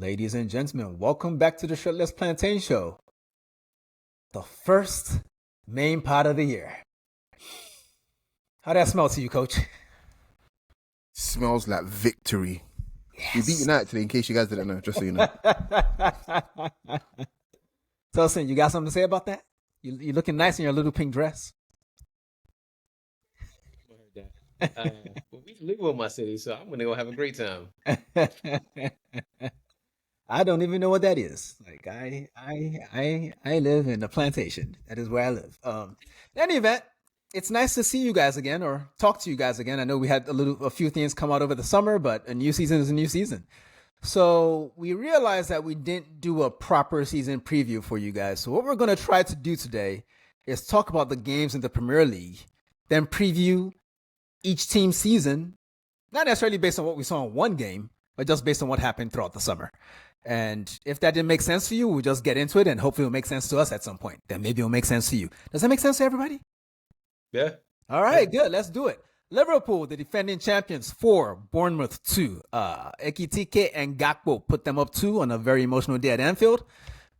Ladies and gentlemen, welcome back to the Shirtless Plantain Show. The first main part of the year. How that smell to you, Coach? Smells like victory. Yes. We beat United today, in case you guys didn't know, just so you know. Tosin, you got something to say about that? You're looking nice in your little pink dress. Well, we live in my city, so I'm gonna go have a great time. I don't even know what that is. Like I live in a plantation. That is where I live. In any event, it's nice to see you guys again or talk to you guys again. I know we had a few things come out over the summer, but a new season is a new season. So we realized that we didn't do a proper season preview for you guys. So what we're going to try to do today is talk about the games in the Premier League, then preview each team's season, not necessarily based on what we saw in one game, but just based on what happened throughout the summer. And if that didn't make sense to you, we'll just get into it and hopefully it'll make sense to us at some point. Then maybe it'll make sense to you. Does that make sense to everybody? Yeah. All right, good. Let's do it. Liverpool, the defending champions, 4, Bournemouth 2. Ekitike and Gakpo put them up 2 on a very emotional day at Anfield.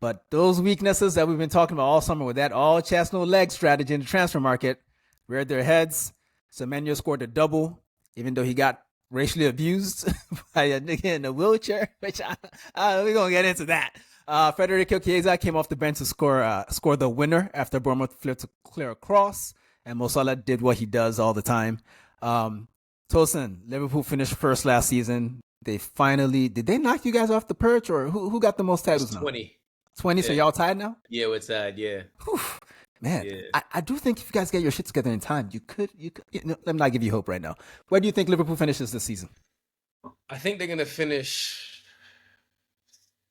But those weaknesses that we've been talking about all summer with that all chest, no leg strategy in the transfer market reared their heads. Semenyo scored a double, even though he got racially abused by a nigga in a wheelchair, which we're going to get into that. Federico Chiesa came off the bench to score the winner after Bournemouth flipped to clear a cross. And Mo Salah did what he does all the time. Tosin, Liverpool finished first last season. Did they knock you guys off the perch, or who got the most titles now? 20. 20, yeah. So y'all tied now? Yeah, we're tied, yeah. Whew. Man, yeah. I do think if you guys get your shit together in time, you could let me not give you hope right now. Where do you think Liverpool finishes this season? I think they're going to finish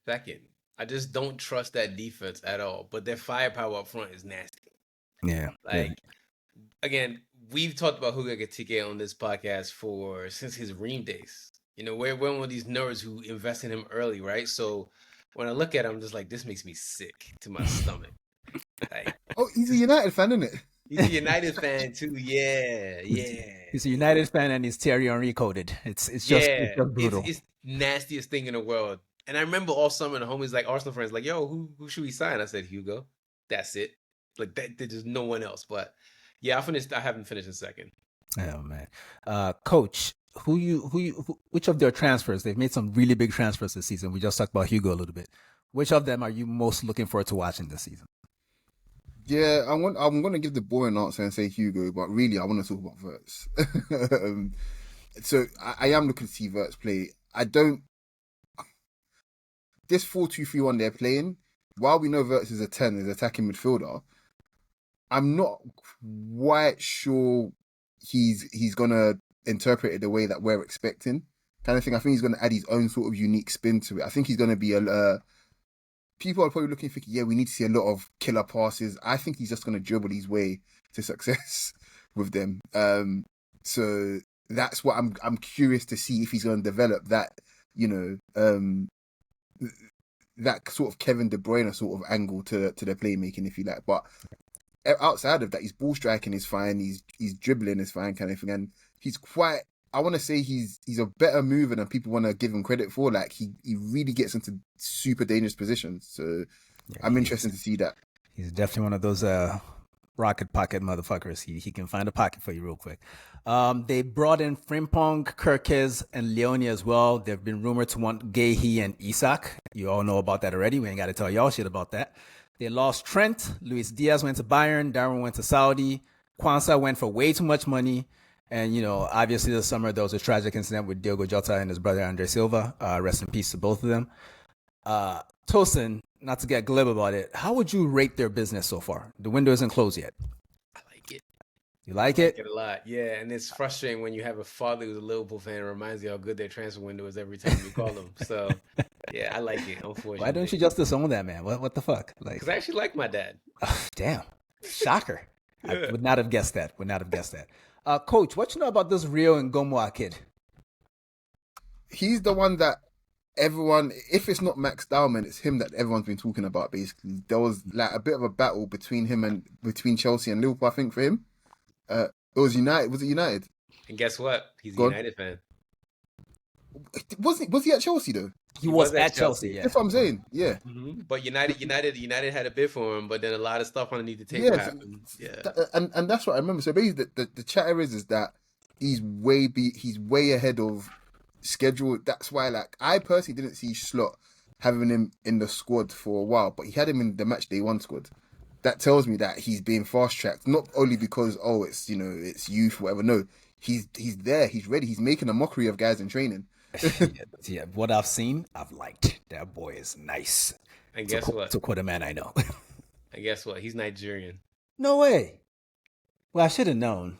second. I just don't trust that defense at all. But their firepower up front is nasty. Yeah. Again, we've talked about Hugo Ekitike on this podcast since his Ream days. You know, we're one of these nerds who invest in him early, right? So when I look at him, I'm just like, this makes me sick to my stomach. Like, he's a United fan, isn't it? He's a United fan too. Yeah. He's a United fan and he's Thierry Henry coded. It's just brutal. It's nastiest thing in the world. And I remember all summer the homies like Arsenal friends like, yo, who should we sign? I said Hugo. That's it. Like that. There's no one else. But yeah, I haven't finished in second. Oh man, Coach, which of their transfers? They've made some really big transfers this season. We just talked about Hugo a little bit. Which of them are you most looking forward to watching this season? Yeah, I'm going to give the boring answer and say Hugo, but really I want to talk about Wirtz. So I am looking to see Wirtz play. This 4-2-3-1 they're playing, while we know Wirtz is a 10, is attacking midfielder, I'm not quite sure he's going to interpret it the way that we're expecting. Kind of thing. I think he's going to add his own sort of unique spin to it. I think he's going to be people are probably looking thinking, yeah, we need to see a lot of killer passes. I think he's just going to dribble his way to success with them. So that's what I'm curious to see if he's going to develop that, that sort of Kevin De Bruyne sort of angle to the playmaking, if you like. But outside of that, his ball striking is fine. He's dribbling is fine, kind of thing. And he's quite, I want to say he's a better mover than people want to give him credit for. Like he really gets into super dangerous positions. So yeah, I'm interested to see that. He's definitely one of those rocket pocket motherfuckers. He can find a pocket for you real quick. They brought in Frimpong, Kirkes, and Leone as well. They've been rumored to want Gehi and Isak. You all know about that already. We ain't got to tell y'all shit about that. They lost Trent. Luis Diaz went to Bayern. Darwin went to Saudi. Kwanzaa went for way too much money. And, obviously this summer there was a tragic incident with Diogo Jota and his brother Andre Silva. Rest in peace to both of them. Tosin, not to get glib about it, how would you rate their business so far? The window isn't closed yet. I like it. You like it? I like it a lot, yeah. And it's frustrating when you have a father who's a Liverpool fan. It reminds you how good their transfer window is every time you call them. So, yeah, I like it, unfortunately. Why don't you just disown that, man? What the fuck? Because I actually like my dad. Damn. Shocker. Yeah. I would not have guessed that. Coach, what you know about this Rio and Gomoa kid? He's the one that everyone, if it's not Max Dowman, it's him that everyone's been talking about, basically. There was like a bit of a battle between Chelsea and Liverpool, I think, for him. It was United. Was it United? And guess what? He's a United fan. Was he at Chelsea, though? He was at Chelsea. Yeah. That's what I'm saying. Yeah. But United had a bid for him, but then a lot of stuff underneath the table Yeah. happened. Yeah. And that's what I remember. So basically, the chatter is that he's way ahead of schedule. That's why, like, I personally didn't see Slot having him in the squad for a while, but he had him in the match day one squad. That tells me that he's being fast tracked, not only because it's it's youth, whatever. No, he's there, he's ready, he's making a mockery of guys in training. Yeah, what I've seen, I've liked. That boy is nice. And guess what? To quote a man I know. And guess what? He's Nigerian. No way. Well, I should have known.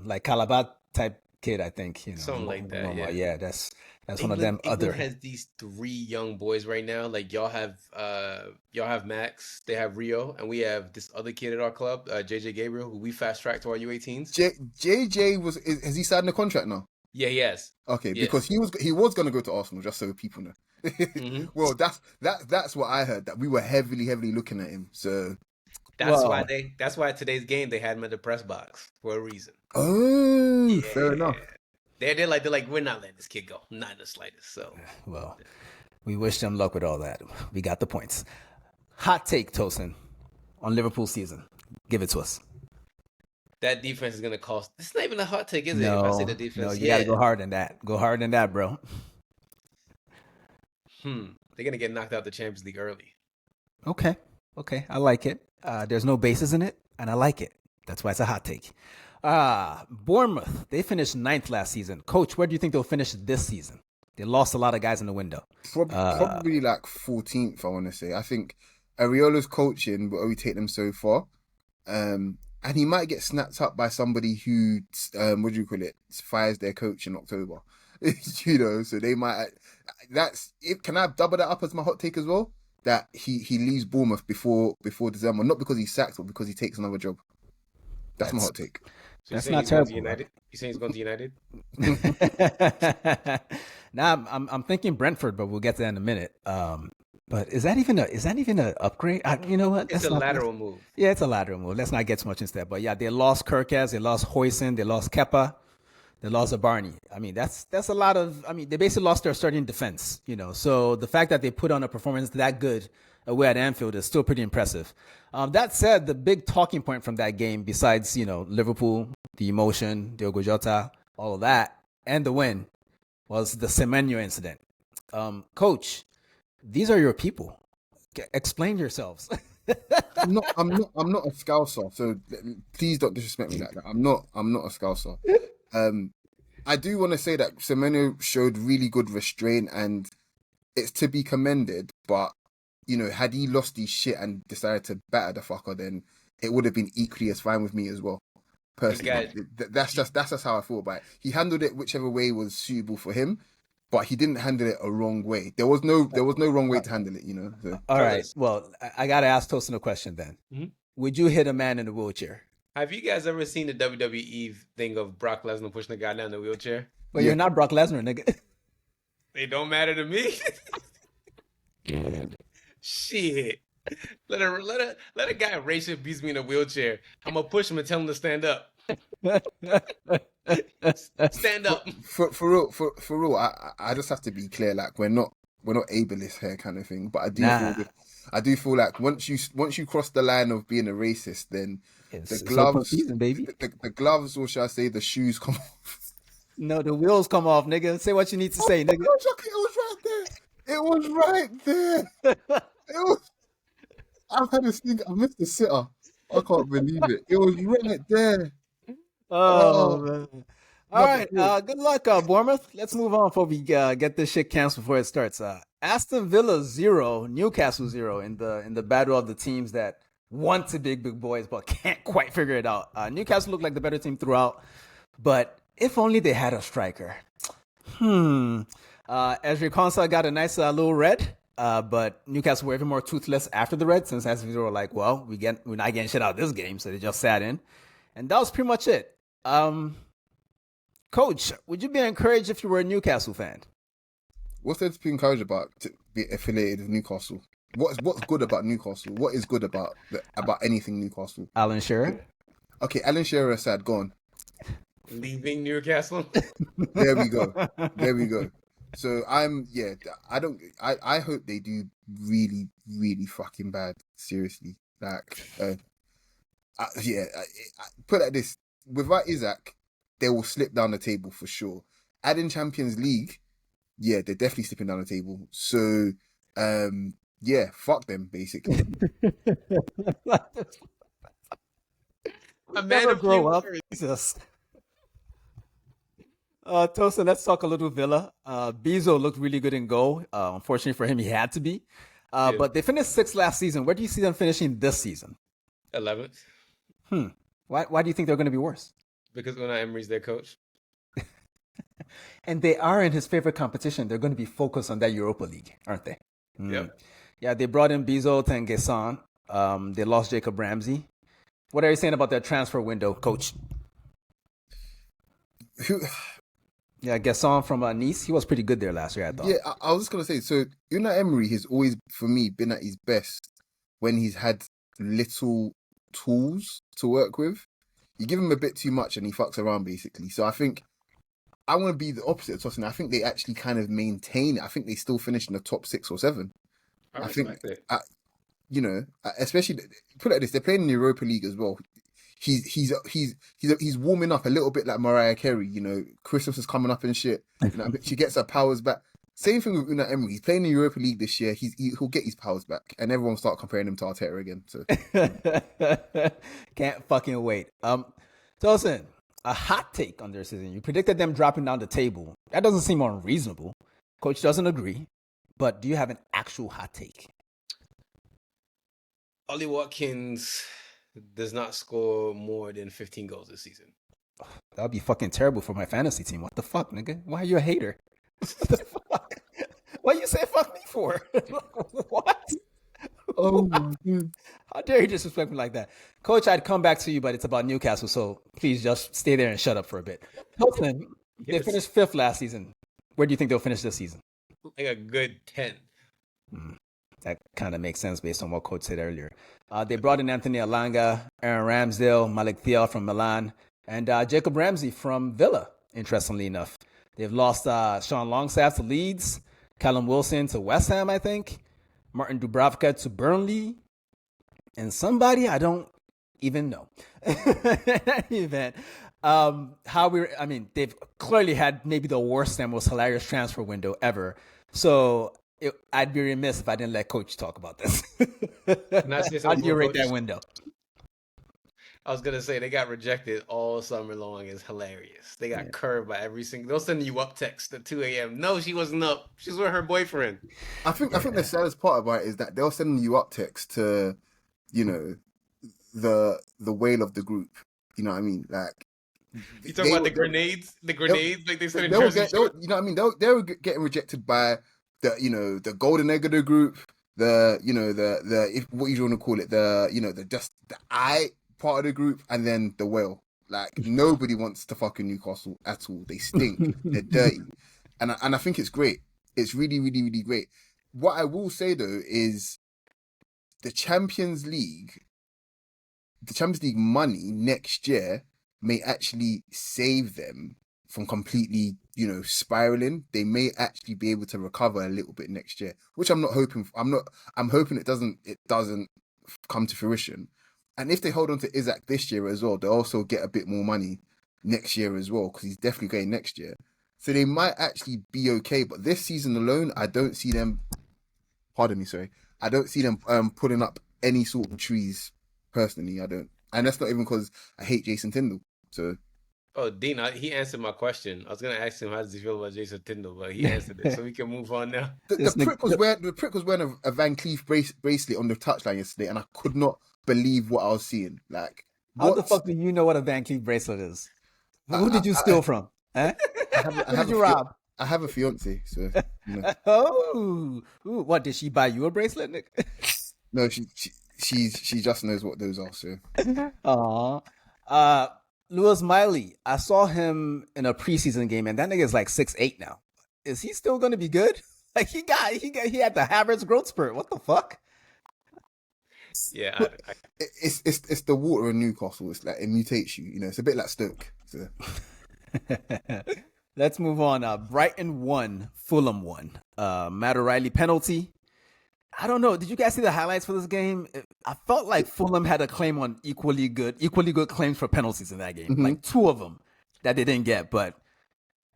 Like Calabar type kid, I think. Something like that. Yeah, that's England, one of them. England has these 3 young boys right now. Like y'all have Max, they have Rio, and we have this other kid at our club, JJ Gabriel, who we fast tracked to our U18s. JJ has he signed a contract now? Yeah, he has. Okay, because he was going to go to Arsenal, just so people know. Well, that's what I heard, that we were heavily looking at him. So that's why today's game they had him in the press box for a reason. Oh, yeah. Fair enough. They're like we're not letting this kid go, not in the slightest. So well, we wish them luck with all that. We got the points. Hot take, Tosin, on Liverpool season. Give it to us. That defense is gonna cost. It's not even a hot take, is it? No, if I say the defense, no, you gotta go hard in that. Go hard in that, bro. They're gonna get knocked out the Champions League early. Okay, I like it. There's no basis in it, and I like it. That's why it's a hot take. Bournemouth, they finished 9th last season. Coach, where do you think they'll finish this season? They lost a lot of guys in the window. Probably like 14th, I want to say. I think Areola's coaching will only take them so far. And he might get snapped up by somebody who, fires their coach in October. So they might. Can I double that up as my hot take as well? That he leaves Bournemouth before December, not because he's sacked, but because he takes another job. That's my hot take. So that's not terrible. United? You saying he's going to United? Now I'm thinking Brentford, but we'll get to that in a minute. But is that even a upgrade? You know what? It's a lateral move. Yeah, it's a lateral move. Let's not get too much into that. But yeah, they lost Kirkaz, they lost Hoyson, they lost Kepa, they lost Barney. I mean, that's a lot of. I mean, they basically lost their starting defense. So the fact that they put on a performance that good away at Anfield is still pretty impressive. That said, the big talking point from that game, besides Liverpool, the emotion, Diogo Jota, all of that, and the win, was the Semenyo incident. Coach, these are your people. Explain yourselves. I'm not a Scouser, so please don't disrespect me like that. I'm not a Scouser. I do want to say that Semenyo showed really good restraint, and it's to be commended. But had he lost his shit and decided to batter the fucker, then it would have been equally as fine with me as well. Personally, that's just how I feel about it. He handled it whichever way was suitable for him, but he didn't handle it a wrong way. There was no wrong way to handle it. So. All right. Well, I got to ask Tosin a question then. Mm-hmm. Would you hit a man in a wheelchair? Have you guys ever seen the WWE thing of Brock Lesnar pushing a guy down the wheelchair? Well, you're not Brock Lesnar, nigga. They don't matter to me. Shit. Let a guy racial beats me in a wheelchair. I'm gonna push him and tell him to stand up. Stand up. For real, I just have to be clear. Like we're not ableist here, kind of thing. But I do feel like once you cross the line of being a racist, then the gloves, baby. The gloves, or should I say, the shoes come off. No, the wheels come off, nigga. Say what you need to say, nigga. It was right there. I've had this thing. I missed the sitter. I can't believe it. It was right there. Oh man. All right. Good luck, Bournemouth. Let's move on before we get this shit canceled before it starts. Aston Villa 0, Newcastle 0 in the battle of the teams that want to be big boys but can't quite figure it out. Newcastle looked like the better team throughout, but if only they had a striker. Ezri Konsa got a nice little red. But Newcastle were even more toothless after the red, since Aston Villa were like, well, we're not getting shit out of this game, so they just sat in. And that was pretty much it. Coach, would you be encouraged if you were a Newcastle fan? What's there to be encouraged about to be affiliated with Newcastle? What's good about Newcastle? What is good about anything Newcastle? Alan Shearer? Okay, Alan Shearer said, gone. Leaving Newcastle? There we go. So I hope they do really, really fucking bad. Seriously. Like, put it like this: without Isaac, they will slip down the table for sure. Adding Champions League, yeah, they're definitely slipping down the table. So, yeah, fuck them basically. A man Never of few grow up. words. Jesus. Tosin, let's talk a little Villa. Bezo looked really good in goal. Unfortunately for him, he had to be. Yeah. But they finished sixth last season. Where do you see them finishing this season? 11th. Why do you think they're going to be worse? Because Unai Emery's their coach. And they are in his favorite competition. They're going to be focused on that Europa League, aren't they? Yep. Yeah, they brought in Bezo Tengesan. They lost Jacob Ramsey. What are you saying about their transfer window, coach? Who? Yeah, Gasson from Nice. He was pretty good there last year, I thought. Yeah, I was just gonna say. So Unai Emery has always, for me, been at his best when he's had little tools to work with. You give him a bit too much and he fucks around basically. So I think I want to be the opposite of Tosin. I think they actually kind of maintain it. I think they still finish in the top 6 or 7. I think, respect it. especially put it like this, they're playing in the Europa League as well. He's warming up a little bit like Mariah Carey. You know, Christmas is coming up and shit. You know, she gets her powers back. Same thing with Unai Emery. He's playing in the Europa League this year. He'll get his powers back, and everyone will start comparing him to Arteta again. So Can't fucking wait. Tosin, a hot take on their season. You predicted them dropping down the table. That doesn't seem unreasonable. Coach doesn't agree. But do you have an actual hot take? Ollie Watkins does not score more than 15 goals this season. That would be fucking terrible for my fantasy team. What the fuck, nigga? Why are you a hater? What the fuck? What you say fuck me for? What? oh my god. How dare you disrespect me like that? Coach, I'd come back to you, but it's about Newcastle, so please just stay there and shut up for a bit. Tosin, they Yes. finished 5th last season. Where do you think they'll finish this season? Like a good 10. That kind of makes sense based on what Coach said earlier. They brought in Anthony Alanga, Aaron Ramsdale, Malik Thiel from Milan, and Jacob Ramsey from Villa, interestingly enough. They've lost Sean Longstaff to Leeds, Callum Wilson to West Ham, I think, Martin Dubravka to Burnley, and somebody I don't even know. In any event, they've clearly had maybe the worst and most hilarious transfer window ever. So I'd be remiss if I didn't let Coach talk about this. How do you rate that window? I was gonna say they got rejected all summer long. Is hilarious. They got curved by every single. They'll send you up text at 2 a.m. No, she wasn't up. She's with her boyfriend. I think the saddest part about it is that they're sending you up text to, you know, the whale of the group. You know what I mean? Like You talking about the grenades? The grenades, like they said in they were Jersey Shore? you know what I mean? They were getting rejected by the golden egg of the group, what you want to call it, the eye part of the group, and then the whale. Like nobody wants to fucking Newcastle at all. They stink. They're dirty, and I think it's great. It's really, really, really great. What I will say though is the Champions League money next year may actually save them from completely, spiraling. They may actually be able to recover a little bit next year, which I'm not hoping. I'm hoping it doesn't come to fruition. And if they hold on to Isaac this year as well, they'll also get a bit more money next year as well, because he's definitely going next year. So they might actually be okay. But this season alone, I don't see them. Pardon me, sorry. I don't see them pulling up any sort of trees. Personally, I don't. And that's not even because I hate Jason Tindall. So. Oh, Deen, he answered my question. I was gonna ask him how does he feel about Jason Tindall, but he answered it, so we can move on now. The prick was wearing a Van Cleef bracelet on the touchline yesterday, and I could not believe what I was seeing. Like, how the fuck do you know what a Van Cleef bracelet is? Who did you steal from? Huh? Who did you rob? I have a fiance, so. Oh, ooh, what did she buy you a bracelet, Nick? No, she just knows what those are. So. Aww. Lewis Miley, I saw him in a preseason game, and that nigga is like 6'8" now. Is he still gonna be good? Like he had the Havertz growth spurt. What the fuck? Yeah, it's the water in Newcastle. It's like it mutates you. It's a bit like Stoke. So. Let's move on. Brighton won, Fulham won. Matt O'Reilly penalty. I don't know. Did you guys see the highlights for this game? I felt like Fulham had a claim on equally good claims for penalties in that game. Mhm. Like two of them that they didn't get. But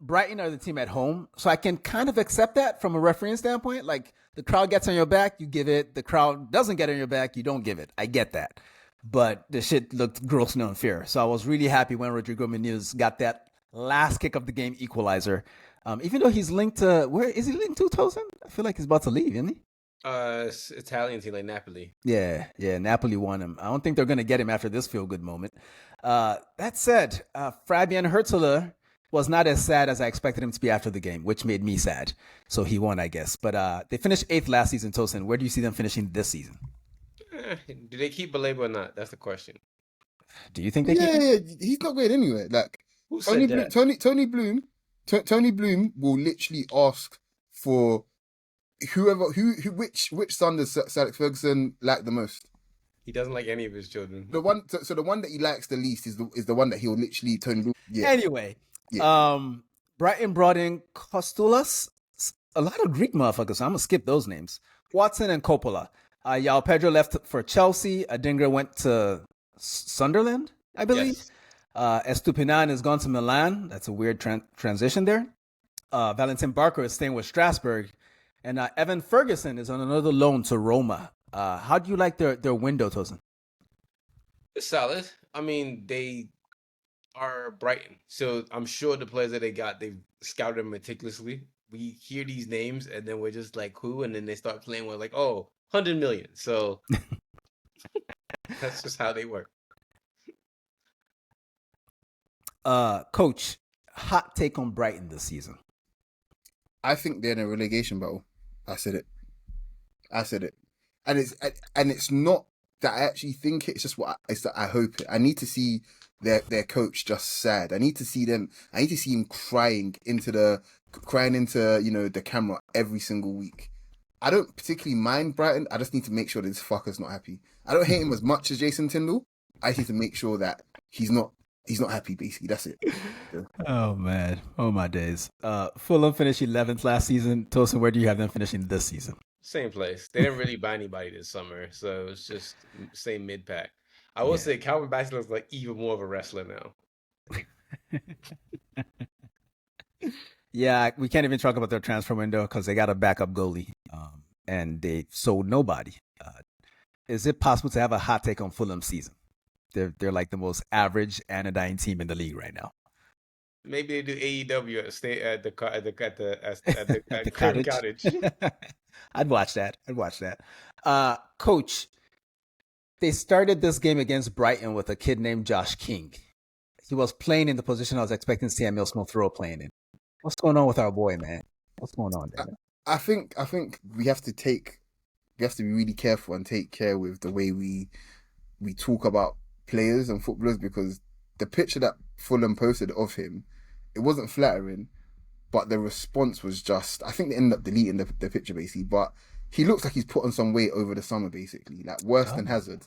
Brighton are the team at home, so I can kind of accept that from a refereeing standpoint. Like the crowd gets on your back, you give it. The crowd doesn't get on your back, you don't give it. I get that. But the shit looked grossly unfair. So I was really happy when Rodrigo Menez got that last kick of the game equalizer. Even though he's linked to, where is he linked to, Tosin? I feel like he's about to leave, isn't he? It's Italian team like Napoli. Yeah, Napoli won him. I don't think they're going to get him after this feel-good moment. That said, Fabian Hurtler was not as sad as I expected him to be after the game, which made me sad. So he won, I guess. But they finished 8th last season, Tosin. Where do you see them finishing this season? Do they keep Baleba or not? That's the question. Do you think they keep him? Yeah, he's not going anywhere. Like Who said that? Tony Bloom will literally ask for which son does Sir Alex Ferguson like the most? He doesn't like any of his children. The one that he likes the least is the one that he'll literally Tony Bloom. Yeah. Anyway, Brighton brought in Kostulas, a lot of Greek motherfuckers, so I'm going to skip those names. Watson and Coppola. Yao Pedro left for Chelsea. Adingra went to Sunderland, I believe. Yes. Estupinan has gone to Milan. That's a weird transition there. Valentin Barker is staying with Strasbourg. And Evan Ferguson is on another loan to Roma. How do you like their window, Tosin? It's solid. I mean, they are Brighton. So I'm sure the players that they've scouted them meticulously. We hear these names and then we're just like, who? And then they start playing with like, 100 million. So that's just how they work. Coach, hot take on Brighton this season. I think they're in a relegation battle. I said it. And it's not that I actually think it, it's just it's that I hope it. I need to see their coach just sad. I need to see him crying into the camera every single week. I don't particularly mind Brighton. I just need to make sure that this fucker's not happy. I don't hate him as much as Jason Tyndall. I just need to make sure that he's not happy, basically. That's it. Yeah. Oh, man. Oh, my days. Fulham finished 11th last season. Tosin, where do you have them finishing this season? Same place. They didn't really buy anybody this summer, so it's just same mid pack. I will say Calvin Bassey looks like even more of a wrestler now. Yeah, we can't even talk about their transfer window because they got a backup goalie, and they sold nobody. Is it possible to have a hot take on Fulham season? They're like the most average anodyne team in the league right now. Maybe they do AEW at the cottage. I'd watch that. Coach, they started this game against Brighton with a kid named Josh King. He was playing in the position I was expecting Samuel Smith-Rowe playing in. What's going on with our boy, man? What's going on there? I think we have to be really careful and take care with the way we talk about players and footballers, because the picture that Fulham posted of him, it wasn't flattering, but the response was just, I think they ended up deleting the picture basically, but he looks like he's put on some weight over the summer basically, like worse than Hazard.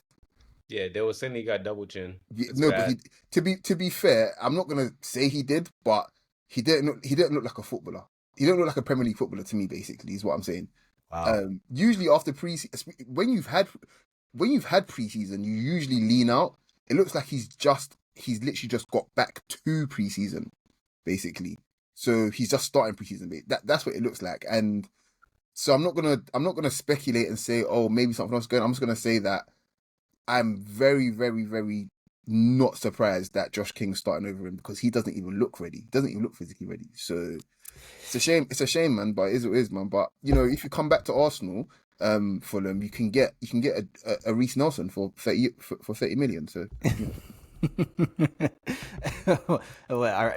Yeah, they were saying he got double chin. But to be fair, I'm not gonna say he did, but he didn't look like a footballer. He didn't look like a Premier League footballer to me, basically, is what I'm saying. Wow. Usually after when you've had preseason, you usually lean out. It looks like he's literally just got back to preseason, basically. So he's just starting preseason. That's what it looks like. And so I'm not gonna speculate and say, maybe something else is going on. I'm just gonna say that I'm very, very, very not surprised that Josh King's starting over him, because he doesn't even look ready. He doesn't even look physically ready. So it's a shame. It's a shame, man. But it is what it is, man. But if you come back to Arsenal, Fulham, you can get a Reece Nelson for 30 million. So.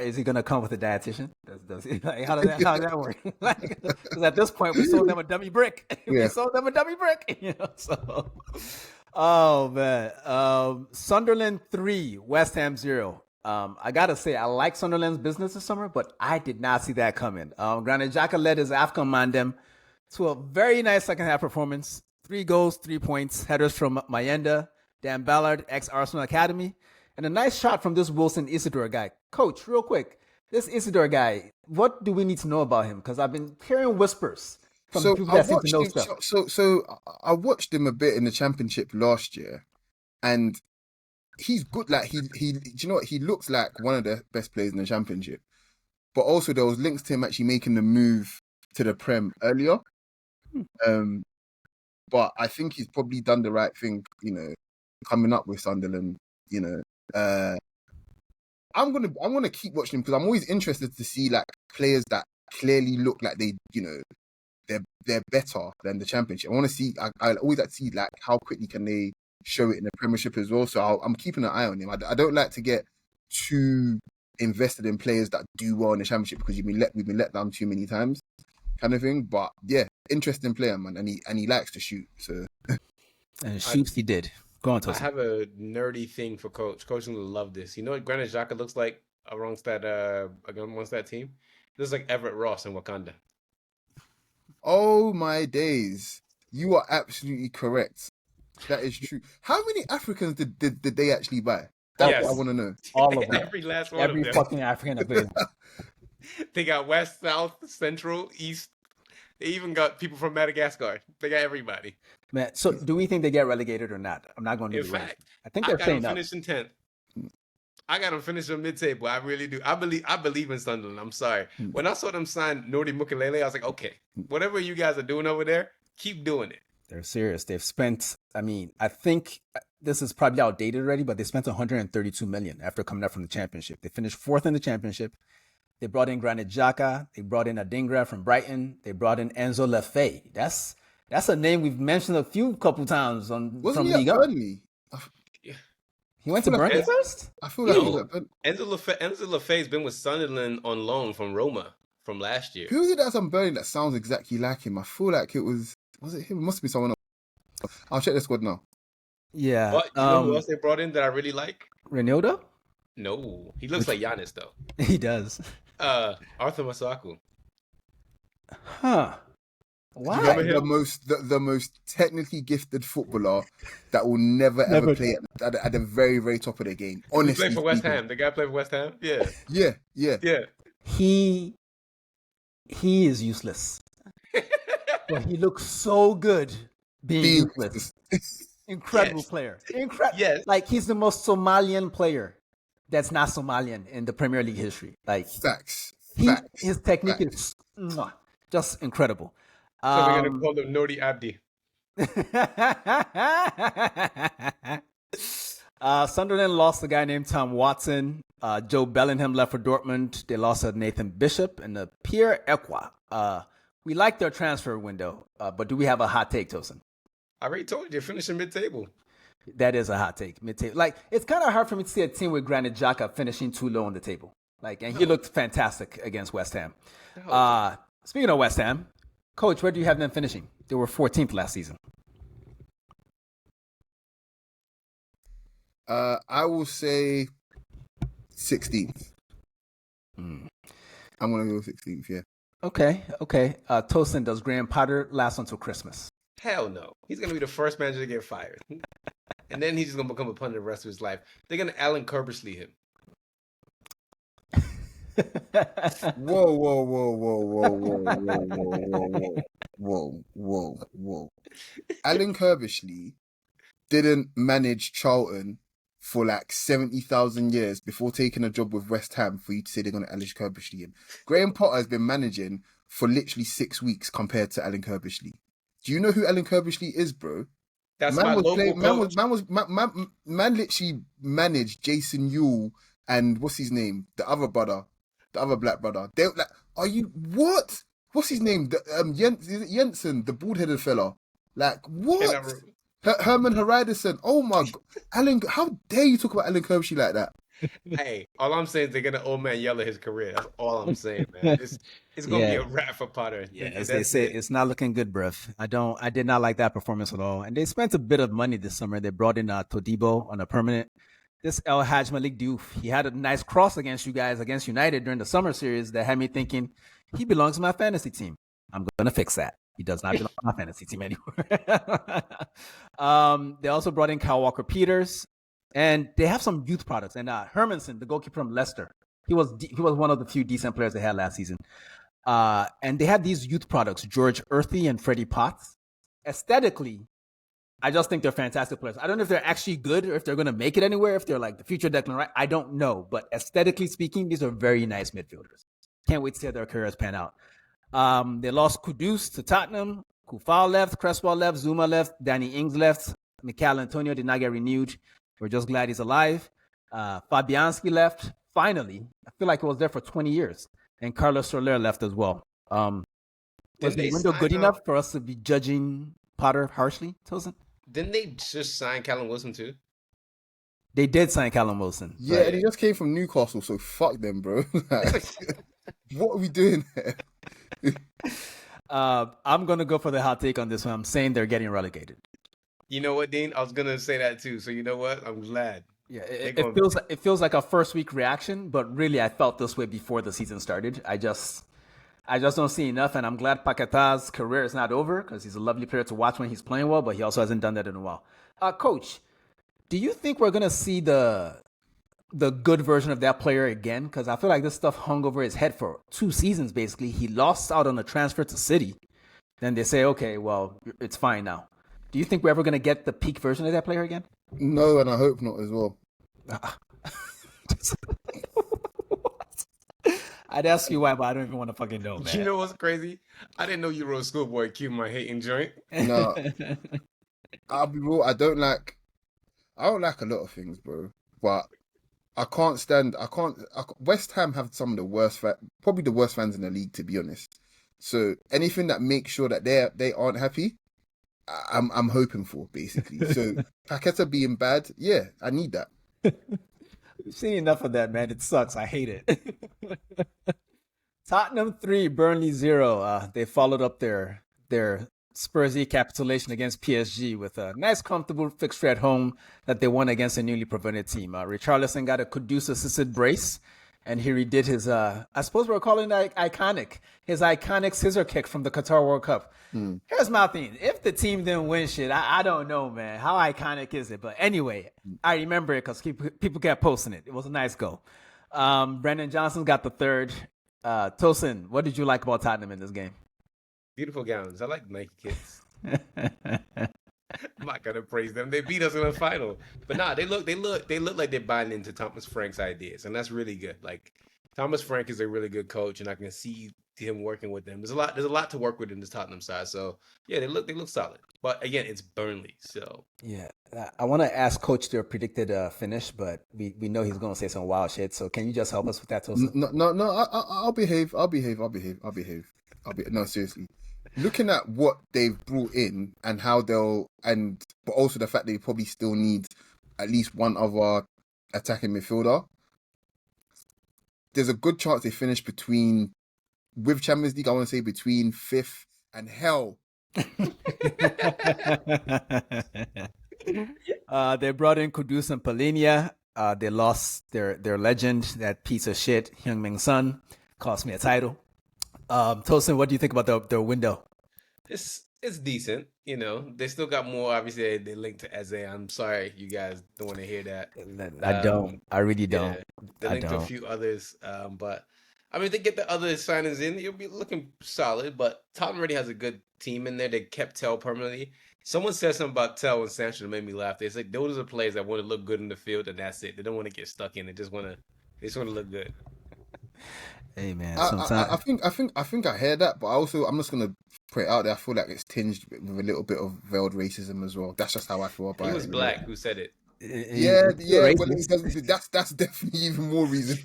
Is he gonna come with a dietitian? Does he, like, how does that work? Because at this point we sold them a dummy brick. So. Oh man. Sunderland 3, West Ham 0. I gotta say I like Sunderland's business this summer, but I did not see that coming. Granit Xhaka led his AFCON mandem to a very nice second half performance. 3 goals, 3 points, headers from Mayenda, Dan Ballard, ex-Arsenal Academy, and a nice shot from this Wilson Isidore guy. Coach, real quick, This Isidore guy, what do we need to know about him? Because I've been hearing whispers from So people I that seem to watched know him. stuff. So I watched him a bit in the championship last year, and he's good. Like do you know what? He looks like one of the best players in the championship. But also there was links to him actually making the move to the Prem earlier. But I think he's probably done the right thing, coming up with Sunderland. I'm gonna keep watching him because I'm always interested to see like players that clearly look like they're better than the Championship. I want to see. I always like to see like how quickly can they show it in the Premiership as well. So I'm keeping an eye on him. I don't like to get too invested in players that do well in the Championship because we've been let down too many times, kind of thing. But yeah, interesting player, man, and he likes to shoot. So And shoots he did. Go on, I Tosin. have a nerdy thing for Coach. Coach will love this. You know what Granit Xhaka looks like amongst that team? He looks like Everett Ross in Wakanda. oh my days, you are absolutely correct. That is true. How many Africans did they actually buy? That's Yes. what I want to know. All of them. Every last one Every of them. fucking African available. They got West, South, Central, East. They even got people from Madagascar. They got everybody. Man, so do we think they get relegated or not? I'm not going to In do the fact, I think I they're got them staying up. finishing 10th. I got them finishing mid-table. I really do. I believe in Sunderland. I'm sorry. When I saw them sign Nordi Mukulele, I was like, okay, whatever you guys are doing over there, keep doing it. They're serious. They've spent, I think this is probably outdated already, but they spent 132 million after coming up from the championship. They finished fourth in the championship. They brought in Granit Xhaka. They brought in Adingra from Brighton. They brought in Enzo Lefebvre. That's a name we've mentioned a couple times from Wasn't he at Liga. Burnley? He went to feel like Burnley first? I feel like he was No, at Burnley. Enzo Lefebvre's been with Sunderland on loan from Roma from last year. Who was it that's on Burnley that sounds exactly like him? I feel like was it him? It must be someone else. I'll check the squad now. Yeah. But you know who else they brought in that I really like? Renildo? No, he looks like Giannis though. He does. Arthur Masaku. Huh. Why? The most technically gifted footballer that will never ever play at the very, very top of their game. Honestly, He played for West Ham. The guy played for West Ham. Yeah. Yeah. He is useless. But he looks so good being useless. Incredible player. Yes. Like he's the most Somalian player that's not Somalian in the Premier League history. Like Facts. His technique is just incredible. So we're gonna call him Nordi Abdi. Sunderland lost a guy named Tom Watson. Joe Bellingham left for Dortmund. They lost a Nathan Bishop and a Pierre Ekwa. We like their transfer window, but do we have a hot take, Tosin? I already told you they're finishing mid-table. That is a hot take, mid-table. Like it's kind of hard for me to see a team with Granit Xhaka finishing too low on the table. And he looked fantastic against West Ham. Speaking of West Ham, Coach, where do you have them finishing? They were 14th last season. I will say 16th. I'm gonna go 16th. Yeah. Okay. Tosin, does Graham Potter last until Christmas? Hell no. He's gonna be the first manager to get fired, and then he's just gonna become a pundit the rest of his life. They're gonna Alan Kerbishley him. Whoa. Alan Kerbishley didn't manage Charlton for like 70,000 years before taking a job with West Ham for you to say they're going to Alan Kerbishley him. Graham Potter has been managing for literally 6 weeks compared to Alan Kerbishley. Do you know who Alan Kerbishley is, bro? That's my local coach. Man literally managed Jason Yule and what's his name? The other black brother. They like, are you what? What's his name? Jensen, the bald-headed fella. Like what? Herman Hreiderson. Oh my God, Alan! How dare you talk about Alan Kerbishley like that? Hey, all I'm saying is they're gonna old man yellow his career. That's all I'm saying, man. It's gonna be a wrap for Potter. Yeah, as they say, it's not looking good, bruv. I did not like that performance at all. And they spent a bit of money this summer. They brought in Todibo on a permanent. This El Hadj Malik Diouf, he had a nice cross against you guys against United during the summer series that had me thinking he belongs to my fantasy team. I'm gonna fix that. He does not belong to my fantasy team anymore. They also brought in Kyle Walker-Peters, and they have some youth products. And Hermanson, the goalkeeper from Leicester, He was one of the few decent players they had last season. And they had these youth products, George Earthy and Freddie Potts. Aesthetically, I just think they're fantastic players. I don't know if they're actually good or if they're going to make it anywhere, if they're like the future Declan Rice. I don't know. But aesthetically speaking, these are very nice midfielders. Can't wait to see how their careers pan out. They lost Kudus to Tottenham. Kufal left. Cresswell left. Zuma left. Danny Ings left. Mikel Antonio did not get renewed. We're just glad he's alive. Fabianski left. Finally. I feel like it was there for 20 years. And Carlos Soler left as well. Was the window good enough for us to be judging Potter harshly, Tosin? Didn't they just sign Callum Wilson too? They did sign Callum Wilson. Yeah, and he just came from Newcastle, so fuck them, bro. What are we doing here? I'm going to go for the hot take on this one. I'm saying they're getting relegated. You know what, Dean? I was going to say that too. So you know what? I'm glad. Yeah, it feels like a first week reaction, but really I felt this way before the season started. I just don't see enough, and I'm glad Paqueta's career is not over because he's a lovely player to watch when he's playing well, but he also hasn't done that in a while. Coach, do you think we're gonna see the good version of that player again? Because I feel like this stuff hung over his head for 2 seasons basically. He lost out on a transfer to City. Then they say, okay, well, it's fine now. Do you think we're ever gonna get the peak version of that player again? No, and I hope not as well. I'd ask you why, but I don't even want to fucking know, man. You know what's crazy? I didn't know you wrote Schoolboy Q, my hating joint. No, I'll be real. I don't like a lot of things, bro. But I can't stand. West Ham have some of the worst, probably the worst fans in the league, to be honest. So anything that makes sure that they aren't happy, I'm hoping for, basically. So Paqueta being bad, yeah, I need that. We've seen enough of that, man. It sucks. I hate it. Tottenham 3, Burnley 0. They followed up their Spursy capitulation against PSG with a nice, comfortable fixture at home that they won against a newly promoted team. Richarlison got a Kudus assisted brace, and he redid his, I suppose we're calling it his iconic scissor kick from the Qatar World Cup. Here's my thing. If the team didn't win shit, I don't know, man. How iconic is it? But anyway, I remember it because people kept posting it. It was a nice goal. Brendan Johnson got the third. Tosin, what did you like about Tottenham in this game? Beautiful gowns. I like Nike kits. I'm not gonna praise them. They beat us in the final, but nah, they look like they're buying into Thomas Frank's ideas, and that's really good. Like Thomas Frank is a really good coach, and I can see him working with them. There's a lot to work with in this Tottenham side. So yeah, they look solid. But again, it's Burnley, so yeah. I want to ask Coach their predicted finish, but we know he's going to say some wild shit. So can you just help us with that, Tosin? No. I'll behave. No, seriously. Looking at what they've brought in and how but also the fact they probably still need at least one other attacking midfielder. There's a good chance they finish with Champions League, I want to say between 5th and hell. They brought in Kudus and Polinia. They lost their legend, that piece of shit, Heung-min Son. Cost me a title. Tosin, what do you think about their window? It's decent, you know. They still got more. Obviously, they linked to Eze. I'm sorry, you guys don't want to hear that. I don't. I really don't. Yeah, they linked to a few others, but I mean, if they get the other signings in, you'll be looking solid. But Tottenham already has a good team in there. They kept Tell permanently. Someone said something about Tell and Sancho that made me laugh. They said those are the players that want to look good in the field, and that's it. They don't want to get stuck in. They just want to look good. Hey man, I think I hear that, but I'm just gonna put it out there. I feel like it's tinged with a little bit of veiled racism as well. That's just how I feel about it. He was black. Who said it? Yeah. Well, that's definitely even more reason.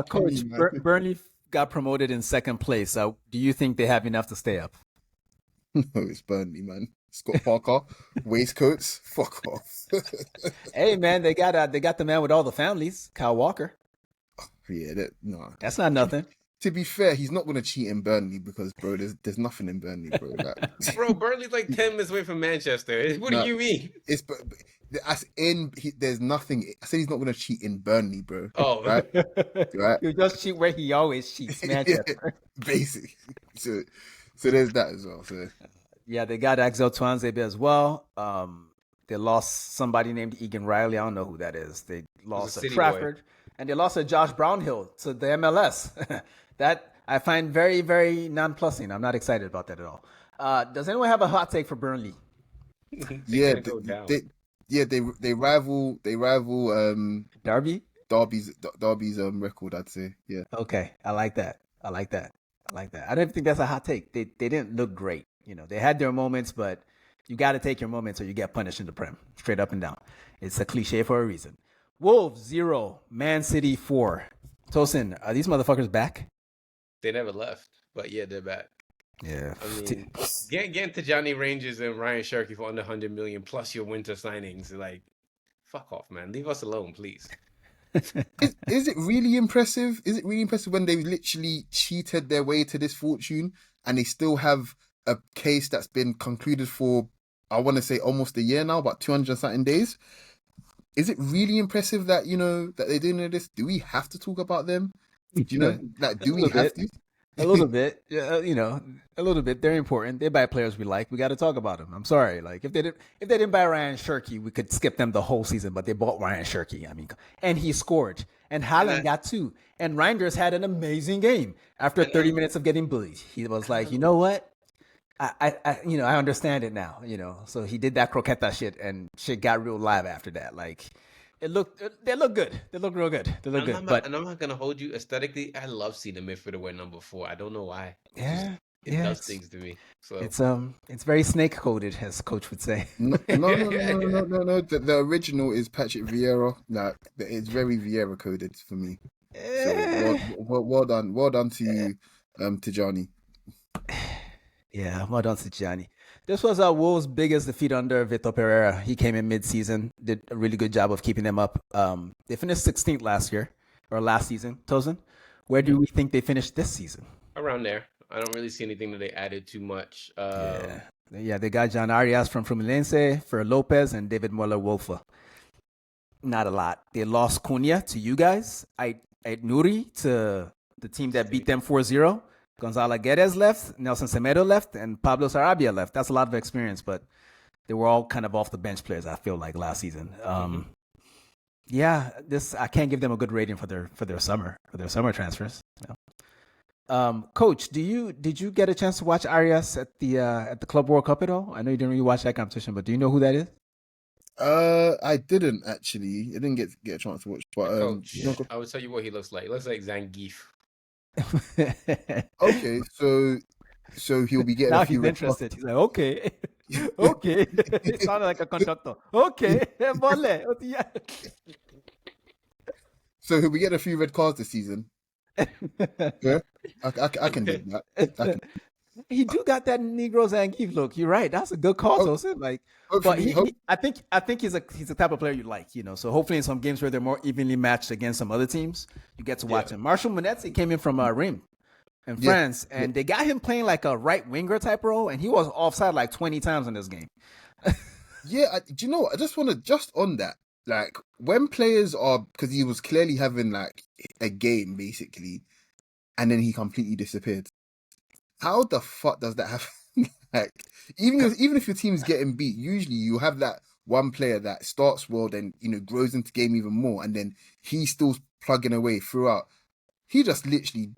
Coach, Burnley got promoted in 2nd place. Do you think they have enough to stay up? No, it's Burnley, man. Scott Parker, waistcoats, fuck off. Hey man, they got the man with all the families, Kyle Walker. Yeah, that's not nothing. To be fair, he's not going to cheat in Burnley because, bro, there's nothing in Burnley, bro. Bro, Burnley's like 10 minutes away from Manchester. What do you mean? There's nothing. I said he's not going to cheat in Burnley, bro. Oh, right. You just cheat where he always cheats, Manchester. Yeah, basically. So there's that as well. So yeah, they got Axel Twanzebe as well. They lost somebody named Egan Riley. I don't know who that is. They lost to city Trafford, and they lost to Josh Brownhill to the MLS. That I find very, very nonplussing. I'm not excited about that at all. Does anyone have a hot take for Burnley? They're Yeah, gonna go down. they rival Derby? Derby's record, I'd say. Yeah. Okay, I like that. I like that. I like that. I don't think that's a hot take. They didn't look great. You know, they had their moments, but you got to take your moments or you get punished in the Prem, straight up and down. It's a cliche for a reason. Wolves 0, Man City 4. Tosin, are these motherfuckers back? They never left, but yeah, they're back. Yeah. I mean, getting to Johnny Rangers and Ryan Sherky for under 100 million plus your winter signings, like, fuck off, man. Leave us alone, please. Is it really impressive? Is it really impressive when they literally cheated their way to this fortune and they still have a case that's been concluded for, I want to say, almost a year now, about 200 something days? Is it really impressive that, that they're doing this? Do we have to talk about them? Do you know? Like, do we have to? A little bit, yeah, a little bit. They're important. They buy players we like. We got to talk about them. I'm sorry. Like if they didn't buy Ryan Sherky, we could skip them the whole season. But they bought Ryan Sherky. I mean, and he scored. And Haaland got 2. And Reinders had an amazing game after 30 minutes of getting bullied. He was like, you know what? I understand it now. So he did that croqueta shit, and shit got real live after that. Like. They look good. They look real good. They look good. But I'm not gonna hold you aesthetically. I love seeing the midfielder wear number 4. I don't know why. It does things to me. So it's very snake coded, as coach would say. No. The original is Patrick Vieira. Like, it's very Vieira coded for me. So well done to you, Tijani. Yeah, well done to Tijani. This was Wolves' biggest defeat under Vitor Pereira. He came in mid-season, did a really good job of keeping them up. They finished 16th last season. Tosin, where do we think they finished this season? Around there. I don't really see anything that they added too much. Yeah, they got John Arias from Fluminense, for Lopez, and David Muller-Wolfe. Not a lot. They lost Cunha to you guys. Nuri to the team that beat them 4-0. Gonzalo Guedes left, Nelson Semedo left, and Pablo Sarabia left. That's a lot of experience, but they were all kind of off the bench players, I feel like, last season. Yeah, I can't give them a good rating for their summer transfers. Coach, did you get a chance to watch Arias at the Club World Cup at all? I know you didn't really watch that competition, but do you know who that is? I didn't actually. I didn't get a chance to watch. But Coach, I will tell you what he looks like. He looks like Zangief. Okay, so he'll be getting now a few he's interested. He's like, okay. It sounded like a conductor. Okay, vole. So he'll be getting a few red cards this season. Yeah, I can do that. He do got that Negro Zangief look. You're right. That's a good call, Tosin. Like, but I think he's the type of player you like. So hopefully in some games where they're more evenly matched against some other teams, you get to watch him. Marshall Monetzi came in from Reims in France, and they got him playing like a right winger type role, and he was offside like 20 times in this game. Yeah, do you know what? I just want to just on that. Like when players are, because he was clearly having like a game basically, and then he completely disappeared. How the fuck does that happen? Like, even if your team's getting beat, usually you have that one player that starts well, then grows into game even more, and then he's still plugging away throughout. He just literally,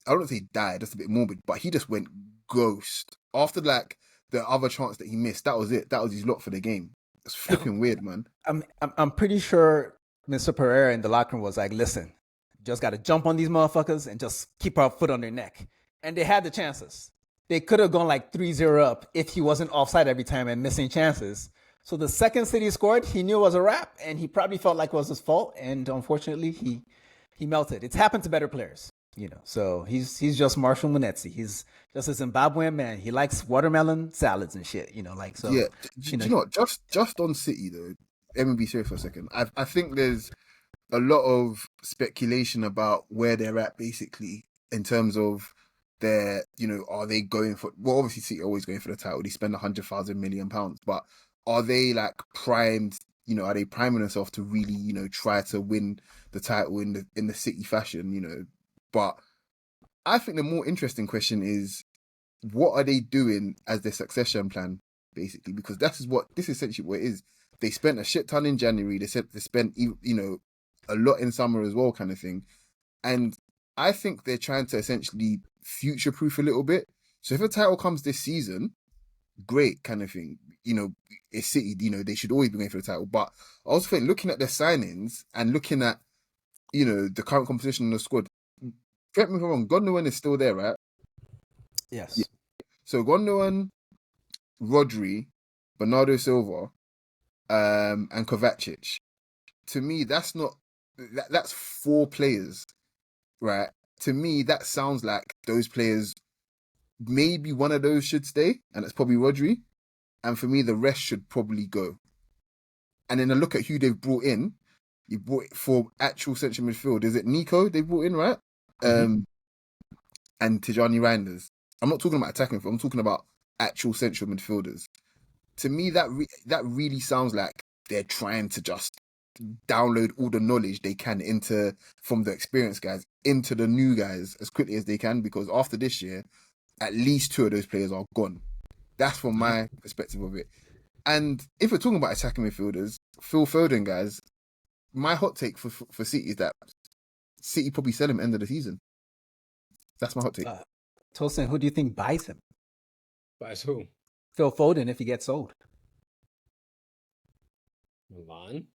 I don't say died, that's a bit morbid, but he just went ghost after like the other chance that he missed. That was it. That was his lot for the game. It's flipping weird, man. I'm pretty sure Mr. Pereira in the locker room was like, listen, just got to jump on these motherfuckers and just keep our foot on their neck. And they had the chances. They could have gone like 3-0 up if he wasn't offside every time and missing chances. So the second City scored, he knew it was a wrap, and he probably felt like it was his fault. And unfortunately, he melted. It's happened to better players, So he's just Marshall Monetzi. He's just a Zimbabwean man. He likes watermelon salads and shit, like so. Yeah, do you know what? Just on City though, let me be serious for a second. I think there's a lot of speculation about where they're at, basically, in terms of their, are they going for? Well, obviously City are always going for the title. They spend £100,000 million, but are they like primed? Are they priming themselves to really, try to win the title in the City fashion? But I think the more interesting question is, what are they doing as their succession plan, basically? Because this is essentially what it is. They spent a shit ton in January. They spent a lot in summer as well, kind of thing. And I think they're trying to essentially future-proof a little bit. So if a title comes this season, great, kind of thing. It's City. They should always be going for the title. But I also think looking at their signings and looking at the current composition in the squad. Correct me if I'm wrong. Gundogan is still there, right? Yes. Yeah. So Gundogan, Rodri, Bernardo Silva, and Kovacic. To me, that's 4 players, right? To me, that sounds like those players. Maybe one of those should stay, and it's probably Rodri. And for me, the rest should probably go. And then I look at who they've brought in. You brought for actual central midfield. Is it Nico they brought in, right? Mm-hmm. And Tijani Reinders. I'm not talking about attacking. I'm talking about actual central midfielders. To me, that really sounds like they're trying to just download all the knowledge they can from the experienced guys into the new guys as quickly as they can, because after this year, at least 2 of those players are gone. That's from my perspective of it. And if we're talking about attacking midfielders, Phil Foden, guys, my hot take for City is that City probably sell him end of the season. That's my hot take. Tosin, who do you think buys him? Buys who? Phil Foden if he gets sold. Milan?